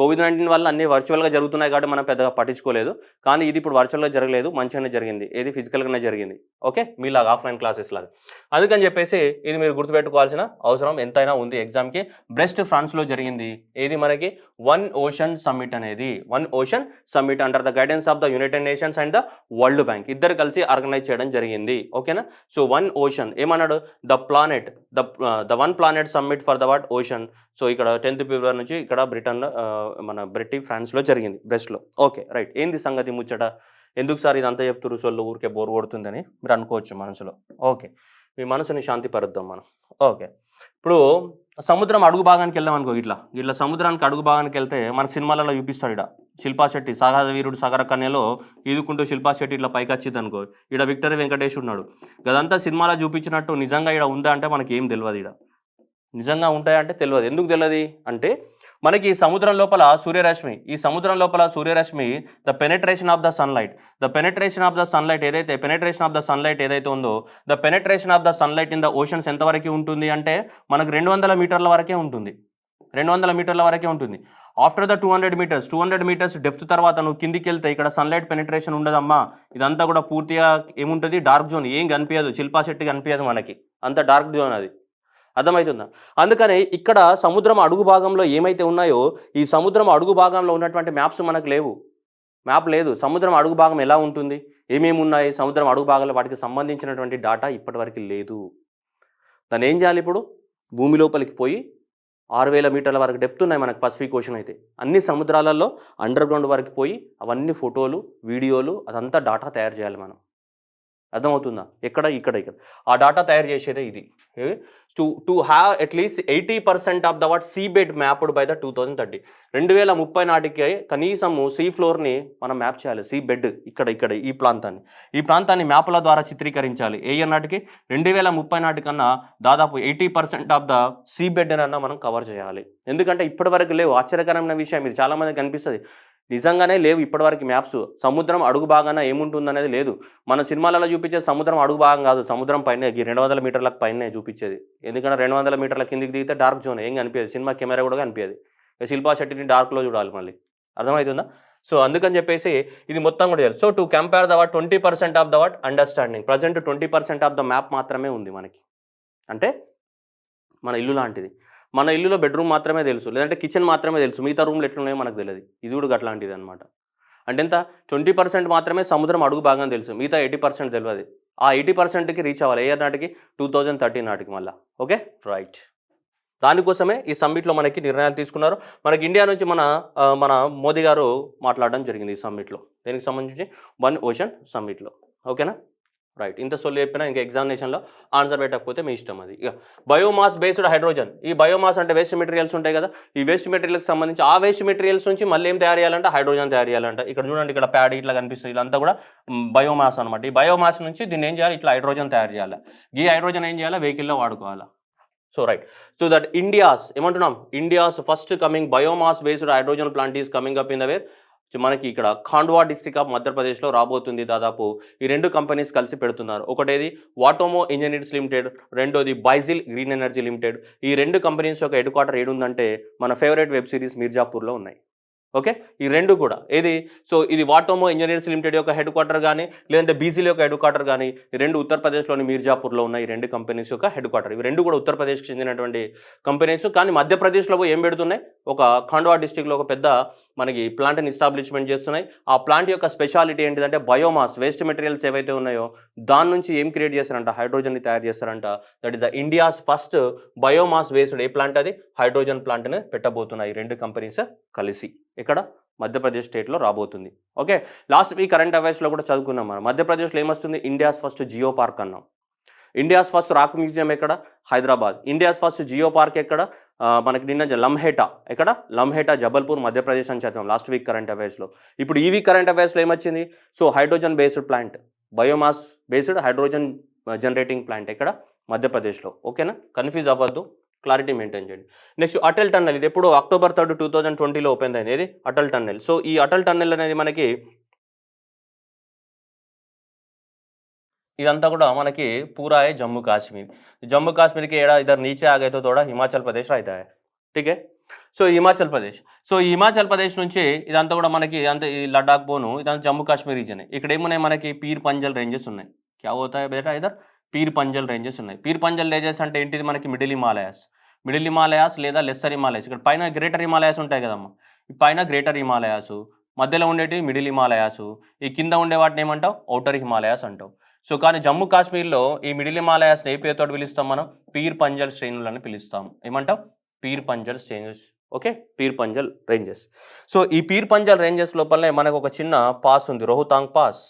COVID-19 వల్ల అన్ని వర్చువల్గా జరుగుతున్నాయి కాబట్టి మనం పెద్దగా పట్టించుకోలేదు. కానీ ఇది ఇప్పుడు వర్చువల్గా జరగలేదు, మంచిగానే జరిగింది. ఏది ఫిజికల్గానే జరిగింది. ఓకే, మీలాగా ఆఫ్లైన్ క్లాసెస్ లాగా. అందుకని చెప్పేసి ఇది మీరు గుర్తుపెట్టుకోవాల్సిన అవసరం ఎంతైనా ఉంది ఎగ్జామ్కి. బ్రెస్ట్ ఫ్రాన్స్లో జరిగింది. ఏది మనకి వన్ ఓషన్ సమ్మిట్ అనేది. One ocean summit under the guidance of the United nations and the world bank ఇద్దరు కలిసి ఆర్గనైజ్ చేయడం జరిగింది. ఓకేనా. సో వన్ ఓషన్ ఏమన్నాడు, the one planet summit for the what ocean. So ఇక్కడ 10th ఫిబ్రవరి నుంచి ఇక్కడ బ్రిటన్లో మన ఫ్రాన్స్లో జరిగింది, బ్రెస్ట్లో. Okay right. ఏంది సంగతి ముచ్చట, ఎందుకు సార్ ఇదంతా చెప్తున్నారు సొల్లు, ఊరికే బోర్ కొడుతుందని మీరు అనుకోవచ్చు మనసులో. ఓకే, మీ మనసుని శాంతి పరుద్దాం మనం. ఓకే, ఇప్పుడు సముద్రం అడుగు భాగానికి వెళ్దాం అనుకో. ఇట్లా సముద్రానికి అడుగు భాగానికి వెళ్తే మనకు సినిమాలలో చూపిస్తాడు. ఇక్కడ శిల్పా శెట్టి సాగర వీరుడు సాగర కన్యలో ఈదుకుంటూ శిల్పా శెట్టి ఇట్లా పైకి వచ్చింది అనుకో. ఇక్కడ విక్టరీ వెంకటేష్ ఉన్నాడు. గదంతా సినిమాలో చూపించినట్టు నిజంగా ఇక్కడ ఉందా అంటే మనకి ఏం తెలియదు. ఇక్కడ నిజంగా ఉంటాయంటే తెలియదు. ఎందుకు తెలియదు అంటే మనకి సముద్రం లోపల సూర్యరశ్మి, ఈ సముద్రం లోపల సూర్యరశ్మి the penetration of the sunlight ఏదైతే ఉందో the penetration of the sunlight in the oceans ఎంతవరకు ఉంటుంది అంటే మనకు 200 మీటర్ల వరకే ఉంటుంది. 200 మీటర్ల వరకే ఉంటుంది. ఆఫ్టర్ ద 200 మీటర్స్ డెప్త్ తర్వాత నువ్వు కిందికి వెళ్తే ఇక్కడ సన్లైట్ పెనెట్రేషన్ ఉండదమ్మా. ఇదంతా కూడా పూర్తిగా ఏముంటుంది, డార్క్ జోన్. ఏం కనిపించదు, శిల్పా శెట్టి కనిపించదు మనకి, అంత డార్క్ జోన్ అది. అర్థమవుతుందా? అందుకనే ఇక్కడ సముద్రం అడుగు భాగంలో ఏమైతే ఉన్నాయో ఈ సముద్రం అడుగు భాగంలో ఉన్నటువంటి మ్యాప్స్ మనకు లేవు. మ్యాప్ లేదు. సముద్రం అడుగు భాగం ఎలా ఉంటుంది, ఏమేమి ఉన్నాయి సముద్రం అడుగు భాగంలో, వాటికి సంబంధించినటువంటి డాటా ఇప్పటివరకు లేదు. దాన్ని ఏం చేయాలి, ఇప్పుడు భూమి లోపలికి పోయి 6000 మీటర్ల వరకు డెప్త్ ఉన్నాయి మనకు పసిఫిక్ ఓషన్ అయితే. అన్ని సముద్రాలలో అండర్ గ్రౌండ్ వరకు పోయి అవన్నీ ఫోటోలు, వీడియోలు, అదంతా డాటా తయారు చేయాలి మనం. అర్థమవుతుందా? ఇక్కడ ఆ డాటా తయారు చేసేదే ఇది. To have at least 80% of the what seabed mapped by the 2030. 2030 నాటికి కనీసము సీ ఫ్లోర్ని మనం మ్యాప్ చేయాలి. సీ బెడ్ ఇక్కడ ఈ ప్రాంతాన్ని మ్యాప్ల ద్వారా చిత్రీకరించాలి. ఏ నాటికి 2030 నాటికన్నా దాదాపు 80% ఆఫ్ ద సీ బెడ్ అన్నా మనం కవర్ చేయాలి. ఎందుకంటే ఇప్పటివరకు లేవు. ఆశ్చర్యకరమైన విషయం ఇది, చాలామందికి కనిపిస్తుంది. నిజంగానే లేవు ఇప్పటివరకు మ్యాప్స్. సముద్రం అడుగు భాగాన ఏముంటుంది అనేది లేదు. మన సినిమాలలో చూపించే సముద్రం అడుగు భాగం కాదు, సముద్రం పైన 200 మీటర్లకు పైనే చూపించేది. ఎందుకంటే 200 మీటర్ల కిందికి దిగితే డార్క్ జోన్, ఏం కనిపించదు. సినిమా కెమెరా కూడా కనిపించదు. శిల్పా శెట్టిని డార్క్లో చూడాలి మళ్ళీ. అర్థమవుతుందా? సో అందుకని చెప్పేసి ఇది మొత్తం కూడా చేయాలి. So to compare the what 20% of the what understanding. Present 20% of the map మాత్రమే ఉంది మనకి. అంటే మన ఇల్లు లాంటిది. మన ఇల్లులో బెడ్రూమ్ మాత్రమే తెలుసు, లేదంటే కిచెన్ మాత్రమే తెలుసు, మిగతా రూమ్లు ఎట్లున్నాయో మనకు తెలియదు. ఇది కూడా అట్లాంటిది అనమాట. అంటే ఎంత 20% మాత్రమే సముద్రం అడుగు భాగం తెలుసు, మిగతా 80% తెలియదు. ఆ 80%కి రీచ్ అవ్వాలి ఏ నాటికి, 2030 నాటికి మళ్ళీ. Okay right. దానికోసమే ఈ సమ్మిట్లో మనకి నిర్ణయాలు తీసుకున్నారు. మనకి ఇండియా నుంచి మన మోదీ గారు మాట్లాడడం జరిగింది ఈ సమ్మిట్లో. దీనికి సంబంధించి వన్ ఓషన్ సమ్మిట్లో. ఓకేనా రైట్. ఇంత సొల్లు చెప్పినా ఇంకా ఎగ్జామినేషన్లో ఆన్సర్ పెట్టకపోతే మీ ఇష్టం అది. ఇక బయోమాస్ బేస్డ్ హైడ్రోజన్. ఈ బయోమాస్ అంటే వేస్ట్ మెటీరియల్స్ ఉంటాయి కదా, ఈ వేస్ట్ మెటీరియల్కి సంబంధించి ఆ వేస్ట్ మెటీరియల్స్ నుంచి మళ్ళీ ఏం తయారు చేయాలంటే హైడ్రోజన్ తయారు చేయాలంట. ఇక్కడ చూడండి, ఇక్కడ ప్యాడ్ ఇట్లా కనిపిస్తుంది, ఇదంతా కూడా బయోమాస్ అనమాట. ఈ బయోమాస్ నుంచి దీన్ని ఏం చేయాలి, ఇట్లా హైడ్రోజన్ తయారు చేయాలి. ఈ హైడ్రోజన్ ఏం చేయాలి, వెహికల్లో వాడుకోవాలి. So right. So that India's first coming biomass based hydrogen plant is coming up in the wear. మనకి ఇక్కడ ఖాండ్వా డిస్ట్రిక్ట్ ఆఫ్ మధ్యప్రదేశ్లో రాబోతుంది. దాదాపు ఈ 2 కంపెనీస్ కలిసి పెడుతున్నారు. ఒకటేది వాటోమో ఇంజనీర్స్ లిమిటెడ్, రెండోది బైజిల్ గ్రీన్ ఎనర్జీ లిమిటెడ్. ఈ 2 కంపెనీస్ యొక్క హెడ్ క్వార్టర్ ఏడుందంటే మన ఫేవరెట్ వెబ్ సిరీస్ మీర్జాపూర్లో ఉన్నాయి. ఓకే, ఈ 2 కూడా ఏది, సో ఇది వాటోమో ఇంజనీర్స్ లిమిటెడ్ యొక్క హెడ్ క్వార్టర్ కానీ, లేదంటే బీజిల్ యొక్క హెడ్ క్వార్టర్ కానీ, ఈ 2 ఉత్తరప్రదేశ్లోని మీర్జాపూర్లో ఉన్న ఈ 2 కంపెనీస్ యొక్క హెడ్ క్వార్టర్. ఇవి 2 కూడా ఉత్తరప్రదేశ్కి చెందినటువంటి కంపెనీస్. కానీ మధ్యప్రదేశ్లో ఏం పెడుతున్నాయి, ఒక ఖాండ్వా డిస్ట్రిక్ట్లో ఒక పెద్ద మనకి ప్లాంట్ని ఎస్టాబ్లిష్మెంట్ చేస్తున్నాయి. ఆ ప్లాంట్ యొక్క స్పెషాలిటీ ఏంటిదంటే బయోమాస్ వేస్ట్ మెటీరియల్స్ ఏవైతే ఉన్నాయో దాని నుంచి ఏం క్రియేట్ చేస్తారంట, హైడ్రోజన్ని తయారు చేస్తారంట. That is the India's first biomass based a plant, అది హైడ్రోజన్ ప్లాంట్ని పెట్టబోతున్నాయి 2 కంపెనీస్ కలిసి. ఇక్కడ మధ్యప్రదేశ్ స్టేట్లో రాబోతుంది. ఓకే, లాస్ట్ వీక్ కరెంట్ అఫైర్స్లో కూడా చదువుకున్నాం మనం. మధ్యప్రదేశ్లో ఏమొస్తుంది? ఇండియాస్ ఫస్ట్ జియో పార్క్ అన్నాం. ఇండియాస్ ఫస్ట్ రాక్ మ్యూజియం ఎక్కడ? Hyderabad. India's first geo park ఎక్కడ? మనకి నిన్న లంహేటా. ఎక్కడ? లంహేటా, జబల్పూర్, మధ్యప్రదేశ్ అని చదివాం లాస్ట్ వీక్ కరెంట్ అఫైర్స్లో. ఇప్పుడు ఈ వీక్ కరెంట్ అఫైర్స్లో ఏమొచ్చింది? So hydrogen based plant, biomass based hydrogen generating plant ఎక్కడ? మధ్యప్రదేశ్లో. ఓకేనా? కన్ఫ్యూజ్ అవ్వద్దు, క్లారిటీ మెయింటైన్ చేయండి. Next Atal tunnel. ఇది ఎప్పుడు? October 3, 2020లో ఓపెన్ అయింది. ఇది అటల్ టన్నెల్. సో ఈ అటల్ టన్నెల్ అనేది మనకి ఇదంతా కూడా మనకి पूरा है जम्मू कश्मीर. जम्मू कश्मीर के एड़ा इधर नीचे आ गए तो थोड़ा हिमाचल प्रदेश रहता है. ठीक है. సో హిమాచల్ ప్రదేశ్. సో ఈ హిమాచల్ ప్రదేశ్ నుంచి ఇదంతా కూడా మనకి ఇదంతా ఈ లడాక్ పోను ఇదంతా జమ్మూ కాశ్మీర్ రీజన్. ఇక్కడ ఏమున్నాయి మనకి? పీర్ పంజల్ రేంజెస్ ఉన్నాయి. క్యా హోతా బేటా ఇధర్? పీర్ పంజల్ రేంజెస్ ఉన్నాయి. పీర్ పంజల్ రేంజెస్ అంటే ఏంటిది? మనకి మిడిల్ హిమాలయాస్ లేదా లెస్సర్ హిమాలయాస్. ఇక్కడ పైన గ్రేటర్ హిమాలయాస్ ఉంటాయి కదమ్మా. ఈ పైన గ్రేటర్ హిమాలయాస్, మధ్యలో ఉండేటివి మిడిల్ హిమాలయాస్, ఈ కింద ఉండే వాటిని ఏమంటావు? ఔటర్ హిమాలయాస్ అంటావు. సో కానీ జమ్మూ కాశ్మీర్లో ఈ మిడిల్ హిమాలయాస్ని ఏ పేరుతో పిలుస్తాం మనం? పీర్ పంజల్ శ్రేణులని పిలుస్తాం. ఏమంటాం? పీర్ పంజల్ శ్రేణుస్. Okay, Pir Panjal ranges. So ఈ పీర్ పంజల్ రేంజెస్ లోపలనే మనకు ఒక చిన్న పాస్ ఉంది, రోహతాంగ్ పాస్.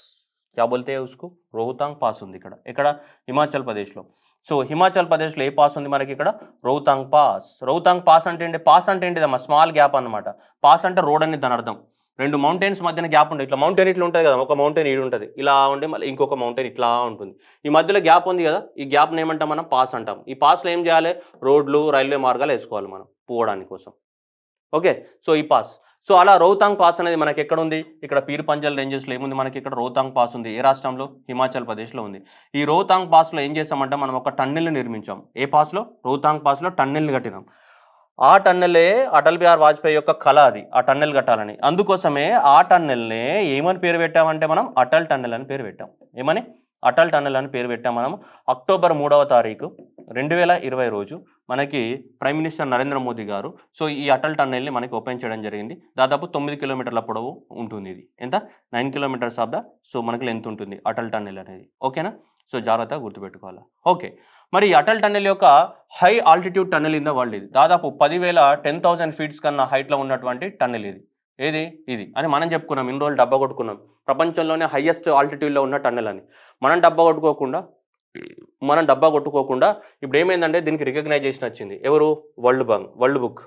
క్యా బోల్తే హై ఉస్కు? రోహతాంగ్ పాస్ ఉంది ఇక్కడ. ఇక్కడ హిమాచల్ ప్రదేశ్లో. సో హిమాచల్ ప్రదేశ్లో ఏ పాస్ ఉంది మనకి? ఇక్కడ రోహతాంగ్ పాస్. రోహతాంగ్ పాస్ అంటే ఏంటి? పాస్ అంటే ఏంటిదమ్మా? స్మాల్ గ్యాప్ అనమాట. పాస్ అంటే రోడ్ అని దాని అర్థం. రెండు మౌంటైన్స్ మధ్యన గ్యాప్ ఉంటుంది. ఇట్లా మౌంటైన్ ఇట్లా ఉంటుంది కదా, ఒక మౌంటైన్ ఈడు ఉంటుంది, ఇలా ఉండి మళ్ళీ ఇంకొక మౌంటైన్ ఇట్లా ఉంటుంది. ఈ మధ్యలో గ్యాప్ ఉంది కదా, ఈ గ్యాప్ని ఏమంటాం మనం? పాస్ అంటాం. ఈ పాస్లో ఏం చేయాలి? రోడ్లు, రైల్వే మార్గాలు వేసుకోవాలి మనం పోవడానికి కోసం. ఓకే, సో ఈ పాస్. సో అలా రోహతాంగ్ పాస్ అనేది మనకి ఎక్కడ ఉంది? ఇక్కడ పీర్ పంజల్ రేంజెస్లో ఏముంది మనకి? ఇక్కడ రోహతాంగ్ పాస్ ఉంది. ఏ రాష్ట్రంలో? హిమాచల్ ప్రదేశ్లో ఉంది. ఈ రోహతాంగ్ పాస్లో ఏం చేస్తామంటే మనం ఒక టన్నెల్ని నిర్మించాం. ఏ పాస్లో? రోహతాంగ్ పాస్లో టన్నెల్ని కట్టినాం. ఆ టన్నెలే అటల్ బిహారీ వాజ్పేయి యొక్క కళ, అది ఆ టన్నెల్ కట్టాలని. అందుకోసమే ఆ టన్నెల్నే ఏమని పేరు పెట్టామంటే మనం అటల్ టన్నెల్ అని పేరు పెట్టాం. ఏమని? అటల్ టన్నెల్ అని పేరు పెట్టాం మనం. October 3, 2020 రోజు మనకి ప్రైమ్ మినిస్టర్ నరేంద్ర మోదీ గారు సో ఈ అటల్ టన్నెల్ని మనకి ఓపెన్ చేయడం జరిగింది. దాదాపు 9 కిలోమీటర్ల పొడవు ఉంటుంది. ఇది ఎంత? 9 kilometers ఆఫ్ ద సో మనకి లెంత్ ఉంటుంది అటల్ టన్నెల్ అనేది. ఓకేనా? సో జాగ్రత్తగా గుర్తుపెట్టుకోవాలి. ఓకే, మరి అటల్ టన్నెల్ యొక్క high altitude tunnel in the world. ఇది దాదాపు 10,000 feet కన్నా హైట్లో ఉన్నటువంటి టన్నెల్ ఇది. ఏది? ఇది అని మనం చెప్పుకున్నాం. ఇన్ని రోజులు డబ్బా కొట్టుకున్నాం ప్రపంచంలోనే హైయెస్ట్ ఆల్టిట్యూడ్లో ఉన్న టన్నెల్ అని. మనం డబ్బా కొట్టుకోకుండా ఇప్పుడు ఏమైందంటే దీనికి రికగ్నైజేషన్ వచ్చింది. ఎవరు? World book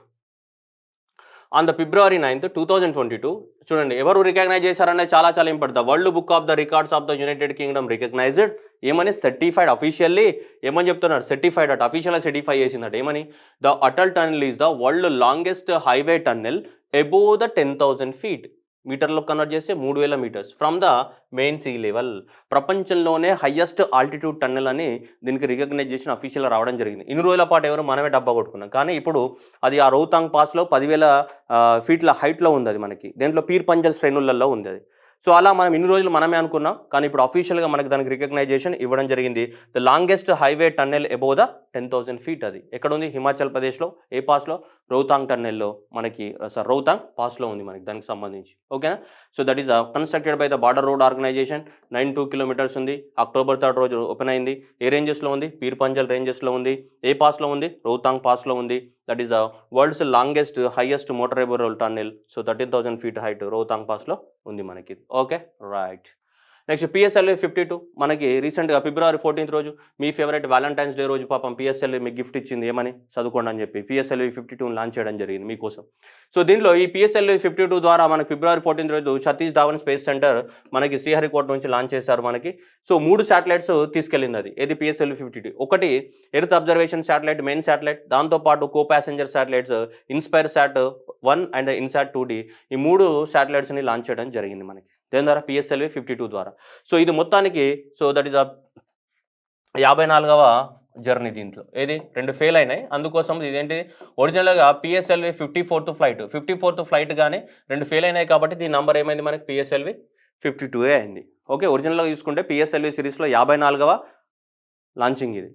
on the February 9, 2022. చూడండి ఎవరు రికగ్నైజ్ చేశారనేది చాలా చాలా important. The world book of the records of the united kingdom recognised. ఏమని? Certified officially. ఏమని చెప్తున్నారు? Certified at. అఫీషియల్గా సర్టిఫై చేసిందట. ఏమని? The Atal tunnel is the world longest highway tunnel above the 10,000 feet. మీటర్లో కన్వర్ట్ చేస్తే 3,000 meters from the main sea level. ప్రపంచంలోనే highest altitude tunnel అని దీనికి రికగ్నైజేషన్ అఫీషియల్గా రావడం జరిగింది. ఇన్ని రోజుల పాటు ఎవరు? మనమే డబ్బా కొట్టుకున్నాం. కానీ ఇప్పుడు అది ఆ రోహతాంగ్ పాస్లో 10,000 feet హైట్లో ఉంది. అది మనకి దేంట్లో? పీర్ పంజల్ శ్రేణులలో ఉంది అది. సో అలా మనం ఇన్ని రోజులు మనమే అనుకున్నాం, కానీ ఇప్పుడు అఫీషియల్గా మనకి దానికి రికగ్నైజేషన్ ఇవ్వడం జరిగింది. The longest highway tunnel above the 10,000 feet. అది ఎక్కడ ఉంది? హిమాచల్ ప్రదేశ్లో. ఏ పాస్లో? రోహతాంగ్ టన్నెల్లో మనకి రోహతాంగ్ పాస్లో ఉంది మనకి దానికి సంబంధించి. ఓకేనా? So that is constructed by the border road organisation. 92 kilometers ఉంది. October 3 రోజు ఓపెన్ అయింది. ఏ రేంజెస్లో ఉంది? పీర్ పంజల్ రేంజెస్లో ఉంది. ఏ పాస్లో ఉంది? రోహతాంగ్ పాస్లో ఉంది. That is the world's longest highest motorisable tunnel. So 13,000 feet height Rohtang పాస్లో ఉంది మనకి. Okay, right. నెక్స్ట్ PSLV 52 మనకి రీసెంట్గా February 14 రోజు మీ ఫేవరెట్ వ్యాలంటైన్స్ డే రోజు పాపం PSLV మీకు గిఫ్ట్ ఇచ్చింది. ఏమని? చదువుకోండి అని చెప్పి PSLV 52 లాంచ్ చేయడం జరిగింది మీకోసం. సో దీనిలో ఈ PSLV 52 ద్వారా మనకి February 14 రోజు సతీష్ ధావన్ స్పేస్ సెంటర్ మనకి శ్రీహరికోట నుంచి లాంచ్ చేశారు మనకి. సో 3 శాటిలైట్స్ తీసుకెళ్ళింది అది. ఏది? PSLV 52. ఒకటి earth observation satellite, main satellite, దాంతోపాటు co passenger satellites inspire sat 1 and INSAT 2D. ఈ 3 శాటిలైట్స్ని లాంచ్ చేయడం జరిగింది మనకి దేని ద్వారా? PSLV 52 ద్వారా. సో ఇది మొత్తానికి సో దట్ ఈస్ 54వ జర్నీ. దీంట్లో ఏది? 2 ఫెయిల్ అయినాయి. అందుకోసం ఇదేంటి? ఒరిజినల్గా PSLV 54th ఫ్లైట్ కానీ 2 ఫెయిల్ అయినాయి కాబట్టి దీని నంబర్ ఏమైంది మనకి? PSLV 52 అయింది. ఓకే, ఒరిజినల్గా చూసుకుంటే PSLV సిరీస్లో 54వ లాంచింగ్ ఇది,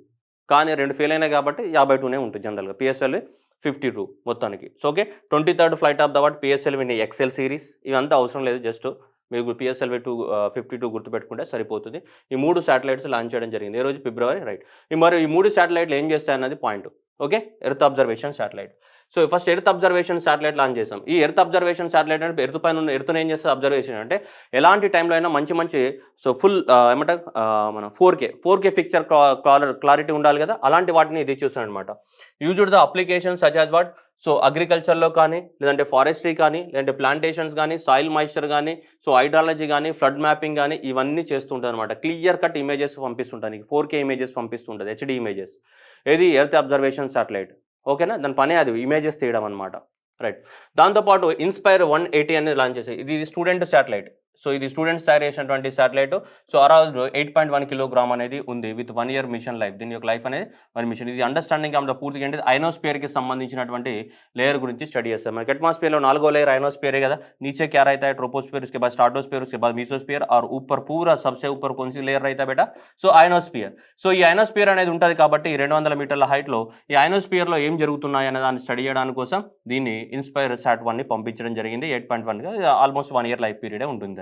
కానీ 2 ఫెయిల్ అయినాయి కాబట్టి 52నే ఉంటుంది జనరల్గా PSLV 52 మొత్తానికి. So okay, 23rd flight of the what PSLV XL series. ఇవంతా అవసరం లేదు, జస్ట్ మీకు PSLV 52 గుర్తుపెట్టుకుంటే సరిపోతుంది. ఈ 3 శాటిలైట్స్ లాంచ్ చేయడం జరిగింది. ఏ రోజు? February, right. మరి ఈ 3 శాటిలైట్లు ఏం చేస్తాయన్నది point. Okay, earth observation satellite. So first earth observation satellite launch చేసాం. ఈ ఎర్త్ అబ్జర్వేషన్ శాటిలైట్ అంటే ఎర్త్ పైన ఉన్న ఎర్త్ని ఏం చేస్తుంది అబ్జర్వేషన్ అంటే ఎలాంటి టైంలో అయినా మంచి సో ఫుల్ ఏమంటారు మన 4K పిక్చర్ క్లారిటీ ఉండాలి కదా, అలాంటి వాటిని ఇది చూస్తాను అనమాట. Used the application such as what, so అగ్రికల్చర్లో కానీ, లేదంటే ఫారెస్ట్రీ కానీ, లేదంటే ప్లాంటేషన్స్ కానీ, సాయిల్ మాయిశ్చర్ కానీ, సో హైడ్రాలజీ కానీ, ఫ్లడ్ మ్యాపింగ్ కానీ, ఇవన్నీ చేస్తుంటుంది అనమాట. క్లియర్ కట్ ఇమేజెస్ పంపిస్తుంటాను, 4K ఇమేజెస్ పంపిస్తుంటుంది, హెచ్డి ఇమేజెస్. ఏది ఎర్త్ అబ్జర్వేషన్ శాటిలైట్. ఓకేనా, దాని పనే అది ఇమేజెస్ తీయడం అనమాట. రైట్. దాంతోపాటు ఇన్స్పైర్ 180 అనేది లాంచ్ చేసాయి. ఇది స్టూడెంట్ శాటిలైట్. సో ఇది స్టూడెంట్స్ తయారు చేసినటువంటి శాటిలైట్. సో అరౌండ్ 8.1 కిలోగ్రామ్ అనేది ఉంది విత్ 1 year మిషన్ లైఫ్. దీని యొక్క లైఫ్ అనేది 1 మిషన్. ఇది అండర్స్టాండింగ్ ఆఫ్ ద పూర్తిగా ఏంటి అయనోస్పియర్కి సంబంధించినటువంటి లేయర్ గురించి స్టడీ చేస్తాం. మనకి అట్మాస్ఫియర్లో 4వ లేయర్ అయనోస్పియరే కదా. नीचे क्या रहता है ट्रोपोस्फियर, उसके बाद स्ट्राटोस्फियर, उसके बाद मीसोस्फियर और ऊपर पूरा सबसे ऊपर कौन सी लेयर रहता है बेटा, సో అయనోస్ఫియర్. సో ఈ అయనోస్ఫియర్ అనేది ఉంటుంది కాబట్టి 200 మీటర్ల హైట్లో ఈ అయనోస్ఫియర్లో ఏం జరుగుతున్నాయి అనే దాన్ని స్టడీ చేయడానికి కోసం దీన్ని ఇన్స్పైర్ SAT-1ని పంపించడం జరిగింది. 8.1 ఆల్మోస్ట్ 1 year లైఫ్ పీరియడే ఉంటుందని.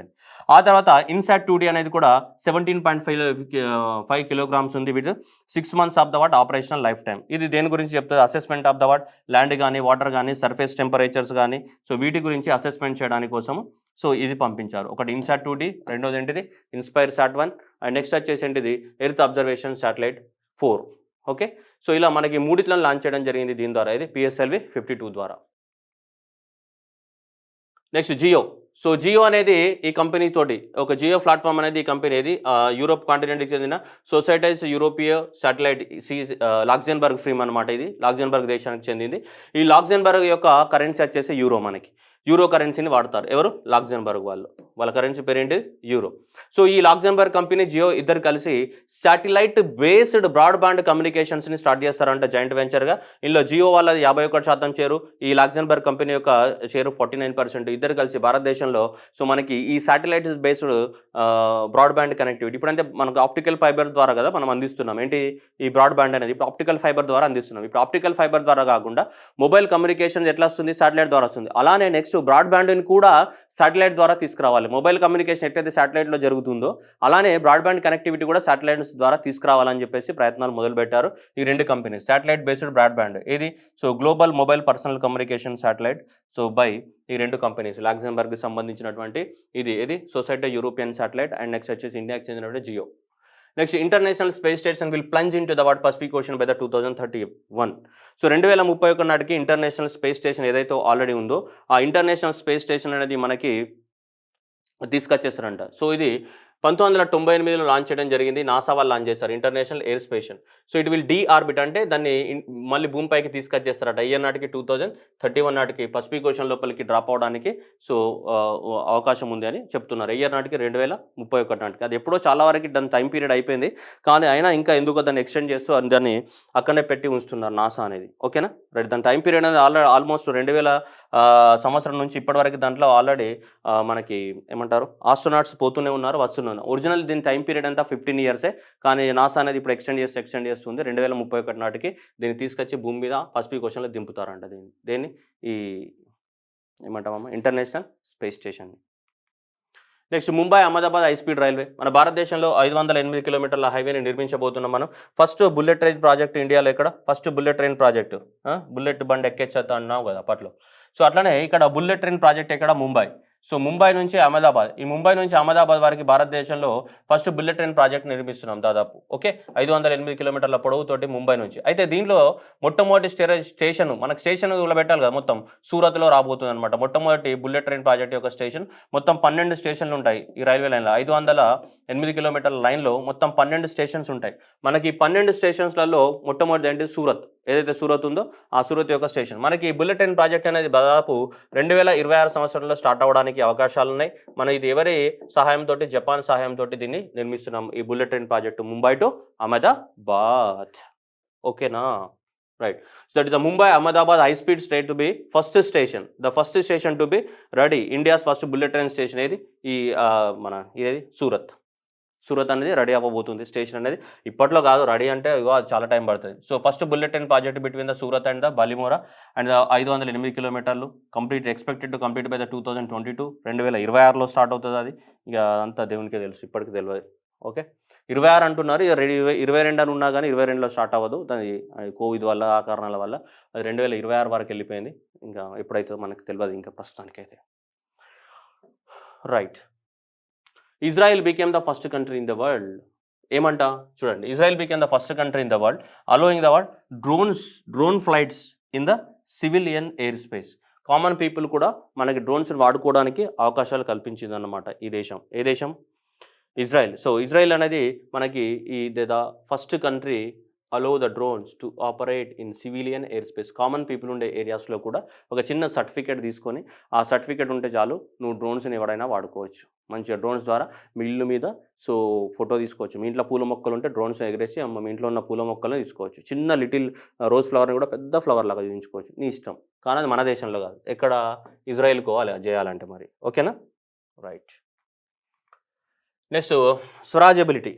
ఆ తర్వాత ఇన్సాట్ 2D అనేది కూడా 17.5 కిలోగ్రామ్స్ ఉంది with 6 months of the what operational life time. ఇది దేని గురించి చెప్తుంది, assessment of the what land కానీ, వాటర్ కానీ, సర్ఫేస్ టెంపరేచర్స్ కానీ, సో వీటి గురించి అసెస్మెంట్ చేయడానికి కోసం సో ఇది పంపించారు. ఒకటి ఇన్సాట్ 2D, రెండోది ఏంటిది ఇన్స్పైర్ SAT-1, అండ్ నెక్స్ట్ వచ్చేసి ఏంటిది earth observation satellite 4. Okay, so ఇలా మనకి మూడిట్లను లాంచ్ చేయడం జరిగింది దీని ద్వారా, ఇది PSLV-52 ద్వారా. నెక్స్ట్ జియో. సో జియో అనేది ఈ కంపెనీ తోటి ఒక జియో ప్లాట్ఫామ్ అనేది ఈ కంపెనీ ఏది యూరోప్ కాంటినెంట్కి చెందిన సొసైటీస్ యూరోపియో శాటిలైట్ లాక్సెంబర్గ్ ఫ్రీమ్ అనమాట. ఇది లాక్సెంబర్గ్ దేశానికి చెందింది. ఈ లాక్సెంబర్గ్ యొక్క కరెన్సీ వచ్చేసి యూరో. మనకి యూరో కరెన్సీని వాడతారు. ఎవరు? లాక్సెంబర్గ్ వాళ్ళు. వాళ్ళ కరెన్సీ పేరు ఏంటి? యూరో. సో ఈ లాక్సెంబర్గ్ కంపెనీ జియో ఇద్దరు కలిసి శాటిలైట్ బేస్డ్ బ్రాడ్బ్యాండ్ కమ్యూనికేషన్స్ని స్టార్ట్ చేస్తారంట జాయింట్ వెంచర్గా. ఇందులో జియో వాళ్ళది 51% షేరు, ఈ లాక్సెంబర్గ్ కంపెనీ యొక్క షేరు 49%. ఇద్దరు కలిసి భారతదేశంలో సో మనకి ఈ శాటిలైట్ బేస్డ్ బ్రాడ్బ్యాండ్ కనెక్టివిటీ ఇప్పుడంటే మనకు ఆప్టికల్ ఫైబర్ ద్వారా కదా మనం అందిస్తున్నాం. ఏంటి ఈ బ్రాడ్బ్యాండ్ అనేది ఇప్పుడు ఆప్టికల్ ఫైబర్ ద్వారా అందిస్తున్నాం. ఇప్పుడు ఆప్టికల్ ఫైబర్ ద్వారా కాకుండా మొబైల్ కమ్యూనికేషన్ ఎట్లా వస్తుంది? శాటిలైట్ ద్వారా వస్తుంది. అలానే నెక్స్ట్ బ్రాడ్బ్యాండ్ని కూడా శాటిలైట్ ద్వారా తీసుకురావాలి. మొబైల్ కమ్యూనికేషన్ ఎట్లయితే శాటిలైట్లో జరుగుతుందో అలానే బ్రాడ్బ్యాండ్ కనెక్టివిటీ కూడా శాటిలైట్స్ ద్వారా తీసుకురావాలని చెప్పేసి ప్రయత్నాలు మొదలుపెట్టారు ఈ రెండు కంపెనీస్. శాటిలైట్ బేస్డ్ బ్రాడ్బ్యాండ్ ఏది so global mobile personal communication satellite so by ఈ రెండు కంపెనీస్ లాక్సెంబర్గ్కి సంబంధించినటువంటి ఇది ఏది society European satellite and next వచ్చేసి ఇండియాకి చెందినటువంటి Jio. Next international space station will plunge into the what Pacific Ocean by the 2031. So 2031 నాటికి ఇంటర్నేషనల్ స్పేస్ స్టేషన్ ఏదైతే ఆల్రెడీ ఉందో ఆ ఇంటర్నేషనల్ స్పేస్ స్టేషన్ అనేది మనకి తీసుకొచ్చేస్తారంట. సో ఇది 1998లో లాంచ్ చేయడం జరిగింది. నాసా వాళ్ళు లాంచ్ చేస్తారు international air station. So it will orbit అంటే దాన్ని మళ్ళీ భూమిపైకి తీసుకొచ్చేస్తారట. ఇయర్ నాటికి 2031 నాటికి పసిఫిక్ ఓషన్ లోపలికి డ్రాప్ అవడానికి సో అవకాశం ఉంది అని చెప్తున్నారు. ఇయర్ నాటికి 2031 నాటికి. అది ఎప్పుడో చాలా వరకు దాని టైం పీరియడ్ అయిపోయింది, కానీ అయినా ఇంకా ఎందుకో దాన్ని ఎక్స్టెండ్ చేస్తూ దాన్ని అక్కడనే పెట్టి ఉంచుతున్నారు నాసా అనేది. ఓకేనా రైట్. దాని టైం పీరియడ్ అనేది ఆల్మోస్ట్ 2000 సంవత్సరం నుంచి ఇప్పటివరకు దాంట్లో ఆల్రెడీ మనకి ఏమంటారు ఆస్ట్రోనాట్స్ పోతూనే ఉన్నారు, వస్తున్నారు. ఒరిజినల్ దీని టైం పీరియడ్ అంతా 15 years, కానీ నాసా అనేది ఇప్పుడు ఎక్స్టెండ్ చేస్తుంది. 2031 నాటికి దీన్ని తీసుకొచ్చి భూమి మీద పసిఫిక్ ఓషన్లో దింపుతారంట. దేన్ని ఈ ఏమంటామమ్మా international space station. Next Mumbai Ahmedabad high speed railway. మన భారతదేశంలో 508 కిలోమీటర్ల హైవేని నిర్మించబోతున్నాం మనం. ఫస్ట్ బుల్లెట్ ట్రైన్ ప్రాజెక్ట్ ఇండియాలో ఇక్కడ first bullet train project. Bullet బండి ఎక్కేచ్చా అన్నావు కదా అప్పట్లో. సో అట్లనే ఇక్కడ బుల్లెట్ ట్రైన్ ప్రాజెక్ట్ ఎక్కడ? ముంబై. సో ముంబై నుంచి అహ్మదాబాద్, ఈ ముంబై నుంచి అహ్మదాబాద్ వరకు భారతదేశంలో ఫస్ట్ బుల్లెట్ ట్రైన్ ప్రాజెక్ట్ నిర్మిస్తున్నాం దాదాపు. ఓకే 508 కిలోమీటర్ల పొడవుతోటి ముంబై నుంచి. అయితే దీనిలో మొట్టమొదటి స్టేషన్ మనకు స్టేషన్ కూడా పెట్టాలి కదా, మొత్తం సూరత్లో రాబోతుంది అనమాట. మొట్టమొదటి బుల్లెట్ ట్రైన్ ప్రాజెక్ట్ యొక్క స్టేషన్. మొత్తం 12 స్టేషన్లు ఉంటాయి ఈ రైల్వే లైన్లో. 508 కిలోమీటర్ల లైన్లో మొత్తం 12 స్టేషన్స్ ఉంటాయి. మనకి 12 స్టేషన్స్లలో మొట్టమొదటి ఏంటి సూరత్. ఏదైతే సూరత్ ఉందో ఆ సూరత్ యొక్క స్టేషన్. మనకి బుల్లెట్ ట్రైన్ ప్రాజెక్ట్ అనేది దాదాపు 2026 సంవత్సరంలో స్టార్ట్ అవ్వడానికి అవకాశాలు ఉన్నాయి. మనం ఇది ఎవరి సహాయంతో? జపాన్ సహాయంతో దీన్ని నిర్మిస్తున్నాం ఈ bullet train project Mumbai to Ahmedabad. ఓకేనా right. So that is the Mumbai Ahmedabad high speed straight to be first station, the first station to be ready. India's first bullet train station ఏది ఈ మన ఇదేది సూరత్ అనేది రెడీ అవ్వబోతుంది స్టేషన్ అనేది. ఇప్పట్లో కాదు, రెడీ అంటే చాలా టైం పడుతుంది. So first bullet train project between the Surat and the Bilimora and 508 కిలోమీటర్లు expected to complete by the 2022. 2026లో స్టార్ట్ అవుతుంది అది. ఇక అంతా దేవునికే తెలుసు, ఇప్పటికి తెలియదు. ఓకే 26 అంటున్నారు. 22 అని ఉన్నా కానీ 22లో స్టార్ట్ అవ్వదు. దాని కోవిడ్ వల్ల ఆ కారణాల వల్ల అది 2026 వరకు వెళ్ళిపోయింది. ఇంకా ఎప్పుడైతే మనకు తెలియదు ఇంకా ప్రస్తుతానికైతే. Right. Israel became the first country in the world. ఏమంట చూడండి, Israel became the first country in the world allowing the world drone flights in the civilian air space. Common people కూడా మనకి డ్రోన్స్ వాడుకోవడానికి అవకాశాలు కల్పించింది అన్నమాట ఈ దేశం. ఏ దేశం? ఇజ్రాయెల్. సో ఇజ్రాయెల్ అనేది మనకి the first country allow the drones to operate in civilian air space. Common people ఉండే ఏరియాస్లో కూడా ఒక చిన్న సర్టిఫికేట్ తీసుకొని ఆ సర్టిఫికేట్ ఉంటే చాలు నువ్వు డ్రోన్స్ని ఎవరైనా వాడుకోవచ్చు. మంచిగా డ్రోన్స్ ద్వారా మీ ఇల్లు మీద సో ఫోటో తీసుకోవచ్చు. మీ ఇంట్లో పూల మొక్కలు ఉంటే డ్రోన్స్ ఎగరేసి మీ ఇంట్లో ఉన్న పూల మొక్కలను తీసుకోవచ్చు. చిన్న లిటిల్ రోజ్ ఫ్లవర్ని కూడా పెద్ద ఫ్లవర్ లాగా చూపించుకోవచ్చు. నీ ఇష్టం. కానీ అది మన దేశంలో కాదు, ఎక్కడ ఇజ్రాయెల్కో అలా చేయాలంటే మరి. ఓకేనా? రైట్. నెక్స్ట్ స్వరాజబిలిటీ.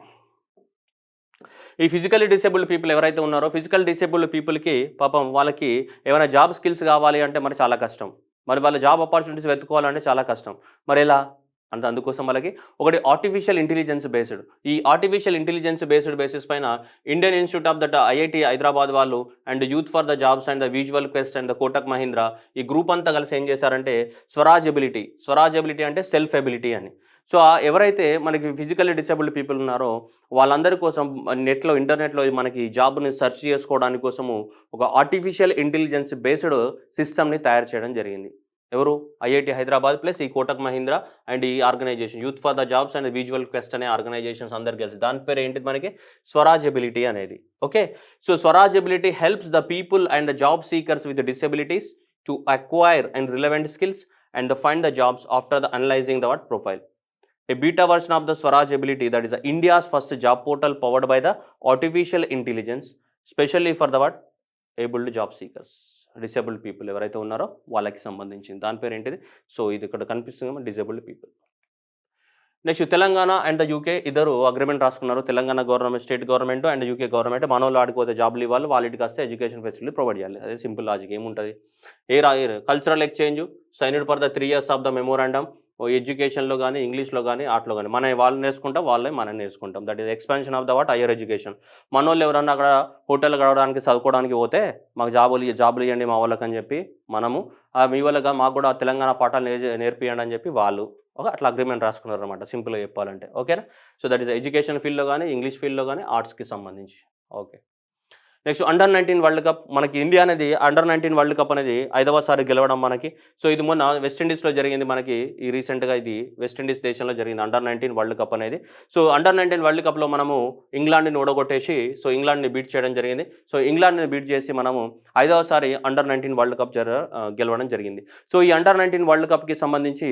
ఈ ఫిజికల్లీ డిసేబుల్డ్ పీపుల్ ఎవరైతే ఉన్నారో ఫిజికల్ డిసేబుల్డ్ పీపుల్కి పాపం వాళ్ళకి ఏమైనా జాబ్ స్కిల్స్ కావాలి అంటే మరి చాలా కష్టం. మరి వాళ్ళ జాబ్ ఆపర్చునిటీస్ వెతుక్కోవాలంటే చాలా కష్టం. మరి ఎలా అంటే అందుకోసం వాళ్ళకి ఒకటి ఆర్టిఫిషియల్ ఇంటెలిజెన్స్ బేస్డ్. ఈ ఆర్టిఫిషియల్ ఇంటెలిజెన్స్ బేసిస్ పైన Indian institute of that IIT Hyderabad వాళ్ళు and youth for the jobs and the visual quest and the Kotak Mahindra ఈ గ్రూప్ అంతా కలిసి ఏం చేశారంటే స్వరాజబిలిటీ అంటే సెల్ఫ్ ఎబిలిటీ అని. సో ఎవరైతే మనకి ఫిజికల్లీ డిసేబుల్డ్ పీపుల్ ఉన్నారో వాళ్ళందరి కోసం ఇంటర్నెట్లో మనకి జాబ్ని సెర్చ్ చేసుకోవడానికి కోసము ఒక ఆర్టిఫిషియల్ ఇంటెలిజెన్స్ బేస్డ్ సిస్టమ్ని తయారు చేయడం జరిగింది. ఎవరు? ఐఐటి హైదరాబాద్ ప్లస్ ఈ కోటక్ మహీంద్రా అండ్ ఈ organisation youth for the jobs and visual quest అనే ఆర్గనైజేషన్స్ అందరు కలిసి దాని పేరు ఏంటిది మనకి స్వరాజబిలిటీ అనేది. ఓకే. సో Swarajability helps the people and the job seekers with disabilities to acquire and relevant skills and find the jobs after the analysing the what profile. A beta version of the Swarajability, that is India's first job portal powered by the artificial intelligence, specially for the what? Abled job seekers, disabled people ఎవరైతే ఉన్నారో వాళ్ళకి సంబంధించింది. దాని పేరు ఏంటిది? So ఇది ఇక్కడ కనిపిస్తుంది disabled people. Next Telangana and the UK ఇద్దరు అగ్రిమెంట్ రాసుకున్నారు. Telangana government, state government and UK government మనోళ్ళు ఆడుకోతే జాబ్లు ఇవ్వాలి, వాళ్ళకి వస్తే ఎడ్యుకేషన్ ఫెసిలిటీ ప్రొవైడ్ చేయాలి. అదే సింపుల్ లాజిక్. ఏముంటుంది? Cultural exchange signed for the 3 years of the memorandum. ఎడ్యుకేషన్లో కానీ ఇంగ్లీష్లో కానీ ఆటలో కానీ వాళ్ళు నేర్చుకుంటాం, వాళ్ళే మనం నేర్చుకుంటాం. That is expansion of the what higher education. మన వాళ్ళు ఎవరన్నా అక్కడ హోటల్ గడవడానికి చదువుకోవడానికి పోతే మాకు జాబులు ఇవ్వండి మా వాళ్ళకి అని చెప్పి మనము మీ వాళ్ళగా మాకు కూడా తెలంగాణ పాఠాలు నేర్పియండి అని చెప్పి వాళ్ళు అట్లా అగ్రిమెంట్ రాసుకున్నారు అనమాట, సింపుల్గా చెప్పాలంటే. ఓకేనా? సో దట్ ఈస్ ఎడ్యుకేషన్ ఫీల్డ్లో కానీ ఇంగ్లీష్ ఫీల్డ్లో కానీ ఆర్ట్స్కి సంబంధించి. Okay. Next under-19 world cup. మనకి ఇండియా అనేది అండర్-19 వరల్డ్ కప్ అనేది 5వసారి గెలవడం మనకి. సో ఇది మొన్న వెస్టిండీస్లో జరిగింది మనకి. ఈ రీసెంట్గా ఇది వెస్టిండీస్ దేశంలో జరిగింది అండర్-19 వరల్డ్ కప్ అనేది. సో అండర్-19 వరల్డ్ కప్లో మనము ఇంగ్లాండ్ని ఓడగొట్టేసి సో ఇంగ్లాండ్ని బీట్ చేయడం జరిగింది. సో ఇంగ్లాండ్ని బీట్ చేసి మనము 5వసారి అండర్-19 వరల్డ్ కప్ గెలవడం జరిగింది. సో ఈ అండర్-19 వరల్డ్ కప్కి సంబంధించి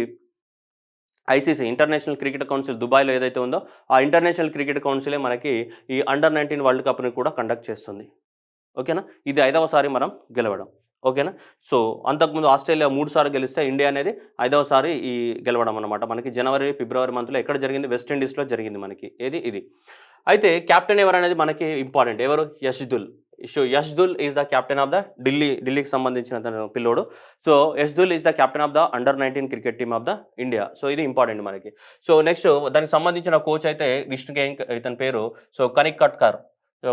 ఐసీసీ ఇంటర్నేషనల్ క్రికెట్ కౌన్సిల్ దుబాయ్లో ఏదైతే ఉందో ఆ ఇంటర్నేషనల్ క్రికెట్ కౌన్సిలే మనకి ఈ అండర్-19 వరల్డ్ కప్ని కూడా కండక్ట్ చేస్తుంది. ఓకేనా? ఇది 5వసారి మనం గెలవడం. ఓకేనా? సో అంతకుముందు ఆస్ట్రేలియా 3 సార్లు గెలిస్తే ఇండియా అనేది 5వసారి ఈ గెలవడం అనమాట. మనకి జనవరి ఫిబ్రవరి మంత్లో ఎక్కడ జరిగింది? వెస్టిండీస్లో జరిగింది మనకి. ఇది అయితే కెప్టెన్ ఎవరు అనేది మనకి ఇంపార్టెంట్. ఎవరు? Yash Dhull. So Yash Dhull is the captain of the ఢిల్లీకి సంబంధించిన పిల్లోడు. So Yash Dhull is the captain of the under nineteen cricket team of the India. So ఇది ఇంపార్టెంట్ మనకి. సో నెక్స్ట్ దానికి సంబంధించిన కోచ్ అయితే ఇతని పేరు సో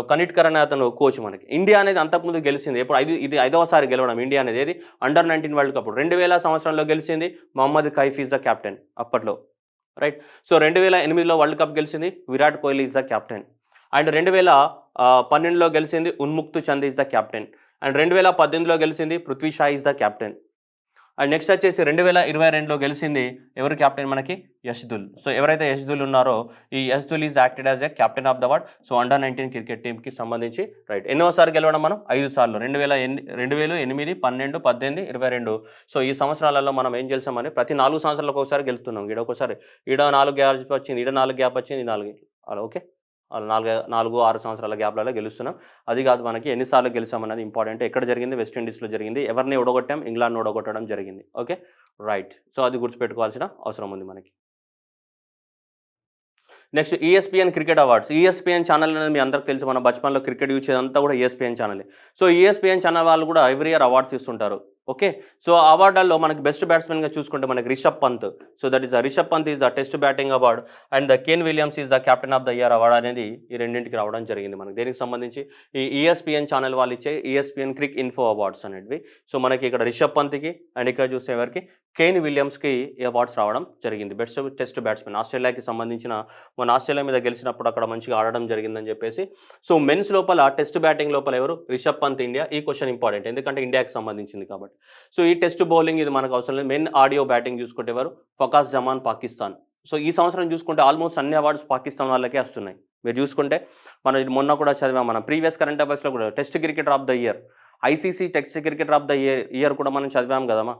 కనిట్కర్ అనే అతను కోచ్ మనకి. ఇండియా అనేది అంతకుముందు గెలిచింది. ఇది 5వసారి గెలవడం ఇండియా అనేది. ఏది? అండర్-19 వరల్డ్ కప్ 2000 సంవత్సరంలో గెలిచింది. Mohammad Kaif is the captain అప్పట్లో. రైట్. సో 2008లో వరల్డ్ కప్ గెలిచింది. Virat Kohli is the captain. And 2012లో గెలిచింది Unmukt Chand is the captain. And 2018లో గెలిచింది Prithvi Shaw is the captain. And next వచ్చేసి 2022లో గెలిచింది ఎవరు కెప్టెన్ మనకి? యష్దుల్. సో ఎవరైతే యష్దుల్ ఉన్నారో ఈ Yash Dhull is acted as a captain of the what? So under nineteen cricket టీమ్కి సంబంధించి. రైట్. ఎన్నోసారి గెలవడం మనం? 5 సార్లు. 2008, 12, 18, 22. సో ఈ సంవత్సరాలలో మనం ఏం చేసామని ప్రతి 4 సంవత్సరాలకు ఒకసారి గెలుస్తున్నాం. ఒకసారి 4 గ్యాప్ వచ్చింది, 4 గ్యాప్ వచ్చింది, 4 అలా. ఓకే. 4-6 సంవత్సరాల గ్యాప్లలో గెలుస్తున్నాం. అది కాదు మనకి ఎన్నిసార్లు గెలిచామన్నది ఇంపార్టెంట్. ఎక్కడ జరిగింది? వెస్టిండీస్లో జరిగింది. ఎవరిని ఓడగొట్టాం? ఇంగ్లాండ్ని ఓడగొట్టడం జరిగింది. ఓకే. రైట్. సో అది గుర్తుపెట్టుకోవాల్సిన అవసరం ఉంది మనకి. Next ESPN cricket awards. ESPN channel అనేది మీ అందరికి తెలుసు. మన బచ్పన్లో క్రికెట్ యూజ్ చేసేదంతా కూడా ESPN ఛానలే. సో ESPN ఛానల్ వాళ్ళు కూడా ఎవ్రీ ఇయర్ అవార్డ్స్ ఇస్తుంటారు. ఓకే. సో, ఆ అవార్డుల్లో మనకి బెస్ట్ బ్యాట్స్‌మెన్‌గా చూసుకుంటే మనకి Rishabh Pant. So, that is Rishabh Pant is the test batting award and Kane Williams is the captain of the year award అనేది ఈ రెండింటికి రావడం జరిగింది మనకి. దేనికి సంబంధించి ఈ ఈఎస్‌పీఎన్ ఛానెల్ వాళ్ళు ఇచ్చే ఈఎస్‌పీఎన్ క్రిక్ ఇన్ఫో అవార్డ్స్ అనేటివి. సో, మనకి ఇక్కడ రిషబ్ పంత్‌కి అండ్ ఇక్కడ చూస్తే ఎవరికి కేన్ విలియమ్స్‌కి ఈ అవార్డ్స్ రావడం జరిగింది. బెస్ట్ టెస్ట్ బ్యాట్స్‌మెన్ ఆస్ట్రేలియాకి సంబంధించిన మొన్న ఆస్ట్రేలియా మీద గెలిచినప్పుడు అక్కడ మంచిగా ఆడడం జరిగిందని చెప్పేసి. సో, మెన్స్ లోపల టెస్ట్ బ్యాటింగ్ లోపల ఎవరు రిషబ్ పంత్ ఇండియా. ఈ క్వెషన్ ఇంపార్టెంట్ ఎందుకంటే ఇండియాకి సంబంధించింది కాబట్టి. సో, ఈ టెస్ట్ బౌలింగ్ ఇది మనకు అవసరం లేదు. మెన్ ఆడియో బ్యాటింగ్ చూసుకుంటే ఎవరు ఫకాస్ జమాన్ పాకిస్తాన్. సో, ఈ సంవత్సరం చూసుకుంటే ఆల్మోస్ట్ అన్ని అవార్డ్స్ పాకిస్తాన్ వాళ్ళకే వస్తున్నాయి. మీరు చూసుకుంటే మనం ఇది మొన్న కూడా చదివాం మనం ప్రీవియస్ కరెంట్ అఫైర్స్‌లో కూడా test cricketer of the year, ICC test cricketer of the year కూడా మనం చదివాం కదమ్మా.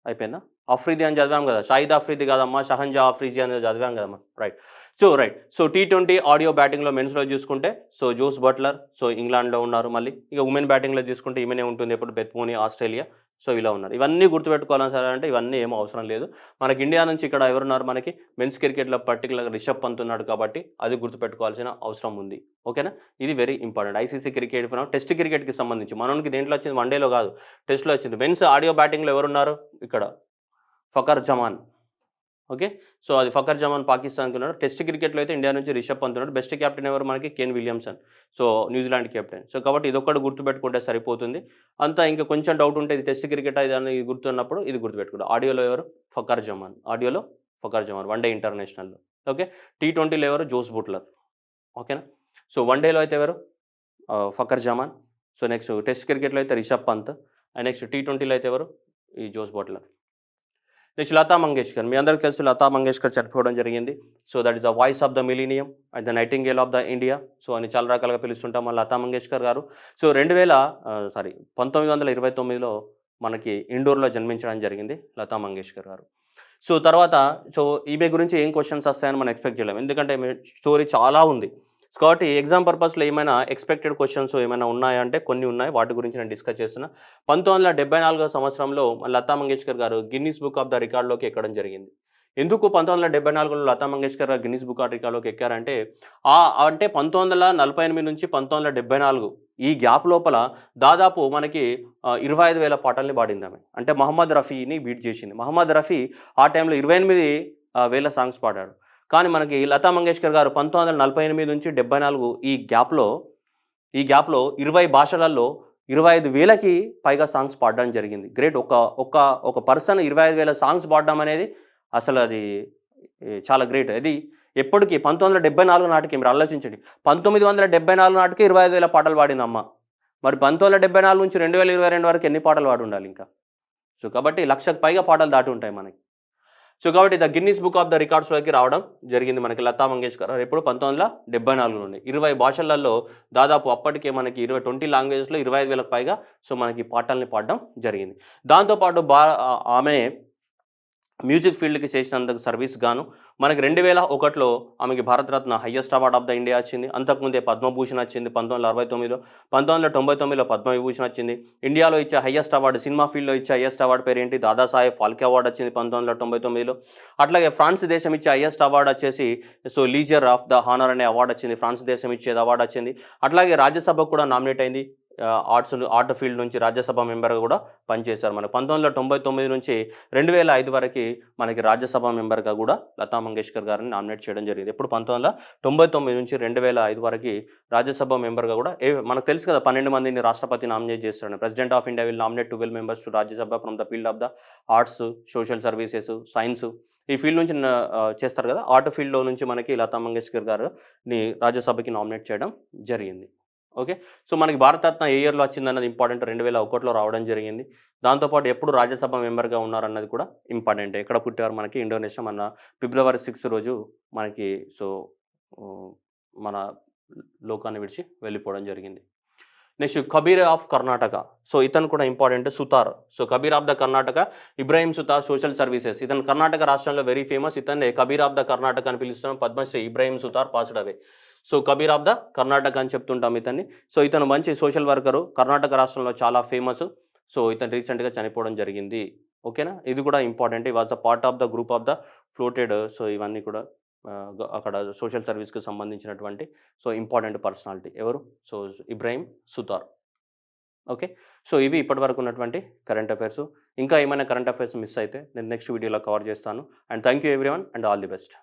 అయిపోయిందా? అఫ్రిది అని చదివాం కదా! షాహిద్ అఫ్రిది కాదమ్మా, షహన్జా అఫ్రిది అని చదివాం కదమ్మా. రైట్. సో, టీ20 ఆడియో బ్యాటింగ్‌లో మెన్స్‌లో చూసుకుంటే సో, జోస్ బట్లర్ సో, ఇంగ్లాండ్‌లో ఉన్నారు మళ్ళీ. ఇక ఉమెన్ బ్యాటింగ్‌లో చూసుకుంటే ఈమెనే ఉంటుంది ఎప్పుడు బెత్ మూనీ ఆస్ట్రేలియా. సో, ఇలా ఉన్నారు. ఇవన్నీ గుర్తుపెట్టుకోవాలని సార్ అంటే ఇవన్నీ ఏమో అవసరం లేదు. మనకి ఇండియా నుంచి ఇక్కడ ఎవరున్నారు మనకి మెన్స్ క్రికెట్‌లో పర్టిక్యులర్‌గా రిషబ్ పంత్ ఉన్నాడు కాబట్టి అది గుర్తుపెట్టుకోవాల్సిన అవసరం ఉంది. ఓకేనా? ఇది very important. ICC cricket test క్రికెట్‌కి సంబంధించి మనోనికి దేంట్లో వచ్చింది వన్‌డేలో కాదు టెస్ట్‌లో వచ్చింది. మెన్స్ ఆడియో బ్యాటింగ్‌లో ఎవరున్నారు ఇక్కడ ఫకర్ జమాన్. ఓకే. సో, అది ఫకర్ జమాన్ పాకిస్తాన్‌కి ఉన్నాడు. టెస్ట్ క్రికెట్‌లో అయితే ఇండియా నుంచి రిషబ్ పంత్ ఉన్నాడు. బెస్ట్ కెప్టెన్ ఎవరు మనకి Kane Williamson. So, New Zealand captain. So, కాబట్టి ఇదొక్కటి గుర్తుపెట్టుకుంటే సరిపోతుంది. అంతా ఇంకా కొంచెం డౌట్ ఉంటే ఇది టెస్ట్ క్రికెట్ ఇదని గుర్తున్నప్పుడు ఇది గుర్తుపెట్టుకోండి. ఆడియోలో ఎవరు ఫకర్ జమాన్. ఆడియోలో ఫకర్ జమాన్ వన్‌డే ఇంటర్నేషనల్‌లో. ఓకే. టీ20లో ఎవరు జోస్ బుట్లర్. ఓకేనా. సో, వన్‌డేలో అయితే ఎవరు Fakhar Zaman. So, next test క్రికెట్‌లో అయితే రిషబ్ పంత్. అండ్ నెక్స్ట్ టీ20లో అయితే ఎవరు ఈ Jos Buttler. Next Lata Mangeshkar. మీ అందరికీ తెలుసు లతా మంగేష్కర్ చనిపోవడం జరిగింది. So, that is the voice of the millennium and the nightingale of the India. So, అని చాలా రకాలుగా పిలుస్తుంటాం మన లతా మంగేష్కర్ గారు. సో, 1929లో మనకి ఇండోర్‌లో జన్మించడం జరిగింది లతా మంగేష్కర్ గారు. సో, తర్వాత ఈమె గురించి ఏం క్వెషన్స్ వస్తాయని మనం ఎక్స్‌పెక్ట్ చేయలేం. ఎందుకంటే ఈమె స్టోరీ చాలా ఉంది. కాబట్టి ఎగ్జామ్ పర్పస్‌లో ఏమైనా ఎక్స్‌పెక్టెడ్ క్వెషన్స్ ఏమైనా ఉన్నాయా అంటే కొన్ని ఉన్నాయి. వాటి గురించి నేను డిస్కస్ చేస్తున్నా. 1974 సంవత్సరంలో లతా మంగేష్కర్ గారు గిన్నిస్ బుక్ ఆఫ్ ద రికార్డ్‌లోకి ఎక్కడం జరిగింది. ఎందుకు 1974లో లతా మంగేష్కర్ గారు గిన్నిస్ బుక్ ఆఫ్ రికార్డ్‌లోకి ఎక్కారంటే అంటే 1948 నుంచి 1974 ఈ గ్యాప్ లోపల దాదాపు మనకి 25,000 పాటల్ని పాడిందామె. అంటే మహమ్మద్ రఫీని బీట్ చేసింది. మహమ్మద్ రఫీ ఆ టైంలో 28 వేల సాంగ్స్ పాడాడు. కానీ మనకి లతా మంగేష్కర్ గారు 1948 నుంచి 74 ఈ గ్యాప్‌లో 20 భాషలలో 25,000కి పైగా సాంగ్స్ పాడడం జరిగింది. గ్రేట్. ఒక పర్సన్ 25,000 సాంగ్స్ పాడడం అనేది అసలు అది చాలా గ్రేట్. అది ఎప్పటికి 1974 నాటికి మీరు ఆలోచించండి. 1974 నాటికి 25,000 పాటలు పాడిందమ్మ. మరి 1974 నుంచి 2022 వరకు ఎన్ని పాటలు పాడుండాలి ఇంకా? సో, కాబట్టి 1,00,000కి పైగా పాటలు దాటి ఉంటాయి మనకి. సో, కాబట్టి the Guinness book of the రికార్డ్స్‌లోకి రావడం జరిగింది మనకి లతా మంగేష్కర్ గారు. ఎప్పుడు 1974లోనే. 20 భాషలలో దాదాపు అప్పటికే మనకి 20 లాంగ్వేజెస్‌లో 25,000కి పైగా సో, మనకి పాటల్ని పాడడం జరిగింది. దాంతో పాటు ఆమె మ్యూజిక్ ఫీల్డ్‌కి చేసినందుకు సర్వీస్ గాను మనకి 2001లో ఆమెకి Bharat Ratna highest award of the India వచ్చింది. అంతకుముందే పద్మభూషణ్ వచ్చింది 1969లో. 1999లో పద్మవిభూషణ్ వచ్చింది. ఇండియాలో ఇచ్చే హైయెస్ట్ అవార్డ్ సినిమా ఫీల్డ్‌లో ఇచ్చే హైయెస్ట్ అవార్డ్ పేరేంటి? దాదాసాహెబ్ ఫాల్కే అవార్డ్ వచ్చింది 1999లో. అట్లాగే ఫ్రాన్స్ దేశం ఇచ్చే హైయెస్ట్ అవార్డ్ వచ్చేసి లీజియర్ ఆఫ్ ద హానర్ అనే అవార్డ్ వచ్చింది. ఫ్రాన్స్ దేశం ఇచ్చేది అవార్డ్ వచ్చింది. అట్లాగే రాజ్యసభకు కూడా నామినేట్ అయింది. ఆర్ట్ ఫీల్డ్ నుంచి రాజ్యసభ మెంబర్‌గా కూడా పనిచేశారు. మనకు 1999 నుంచి 2005 వరకి మనకి రాజ్యసభ మెంబర్‌గా కూడా లతా మంగేష్కర్ గారిని నామినేట్ చేయడం జరిగింది. ఎప్పుడు 1999 నుంచి 2005 వరకి రాజ్యసభ మెంబర్‌గా కూడా మనకు తెలుసు కదా 12 మందిని రాష్ట్రపతి నామినేట్ చేస్తాడని. President of India will nominate 12 members to Rajya Sabha from the field of the arts, social services, science ఈ ఫీల్డ్ నుంచి చేస్తారు కదా. ఆర్ట్ ఫీల్డ్‌లో నుంచి మనకి లతా మంగేష్కర్ గారిని రాజ్యసభకి నామినేట్ చేయడం జరిగింది. ఓకే. సో, మనకి భారతరత్న ఏ ఇయర్‌లో వచ్చిందన్నది ఇంపార్టెంట్. 2001లో రావడం జరిగింది. దాంతో పాటు ఎప్పుడు రాజ్యసభ మెంబర్‌గా ఉన్నారన్నది కూడా ఇంపార్టెంటే. ఎక్కడ పుట్టారు మనకి ఇండోనేషియా మన ఫిబ్రవరి 6 రోజు మనకి సో, హ్మ్, మన లోకాన్ని విడిచి వెళ్ళిపోవడం జరిగింది. Next Kabir of Karnataka. So, ఇతను కూడా important Sutar. So, Kabir of the Karnataka Ibrahim Sutar social services. ఇతను కర్ణాటక రాష్ట్రంలో వెరీ ఫేమస్. ఇతన్నే కబీర్ ఆఫ్ ద కర్ణాటక అని పిలుస్తున్నాం. Padma Shri Ibrahim Sutar passed away. So, Kabir of the Karnataka అని చెప్తుంటాం ఇతన్ని. సో, ఇతను మంచి సోషల్ వర్కరు. కర్ణాటక రాష్ట్రంలో చాలా ఫేమస్. సో, ఇతను రీసెంట్‌గా చనిపోవడం జరిగింది. ఓకేనా. ఇది కూడా ఇంపార్టెంట్. ఈ was the part of the group of the floated. So, ఇవన్నీ కూడా అక్కడ సోషల్ సర్వీస్‌కి సంబంధించినటువంటి సో, ఇంపార్టెంట్ పర్సనాలిటీ ఎవరు? So, Ibrahim Sutar. Okay. So ఇవి ఇప్పటివరకు ఉన్నటువంటి కరెంట్ అఫైర్స్. ఇంకా ఏమైనా కరెంట్ అఫైర్స్ మిస్ అయితే నేను నెక్స్ట్ వీడియోలో కవర్ చేస్తాను. And thank you everyone and all the best.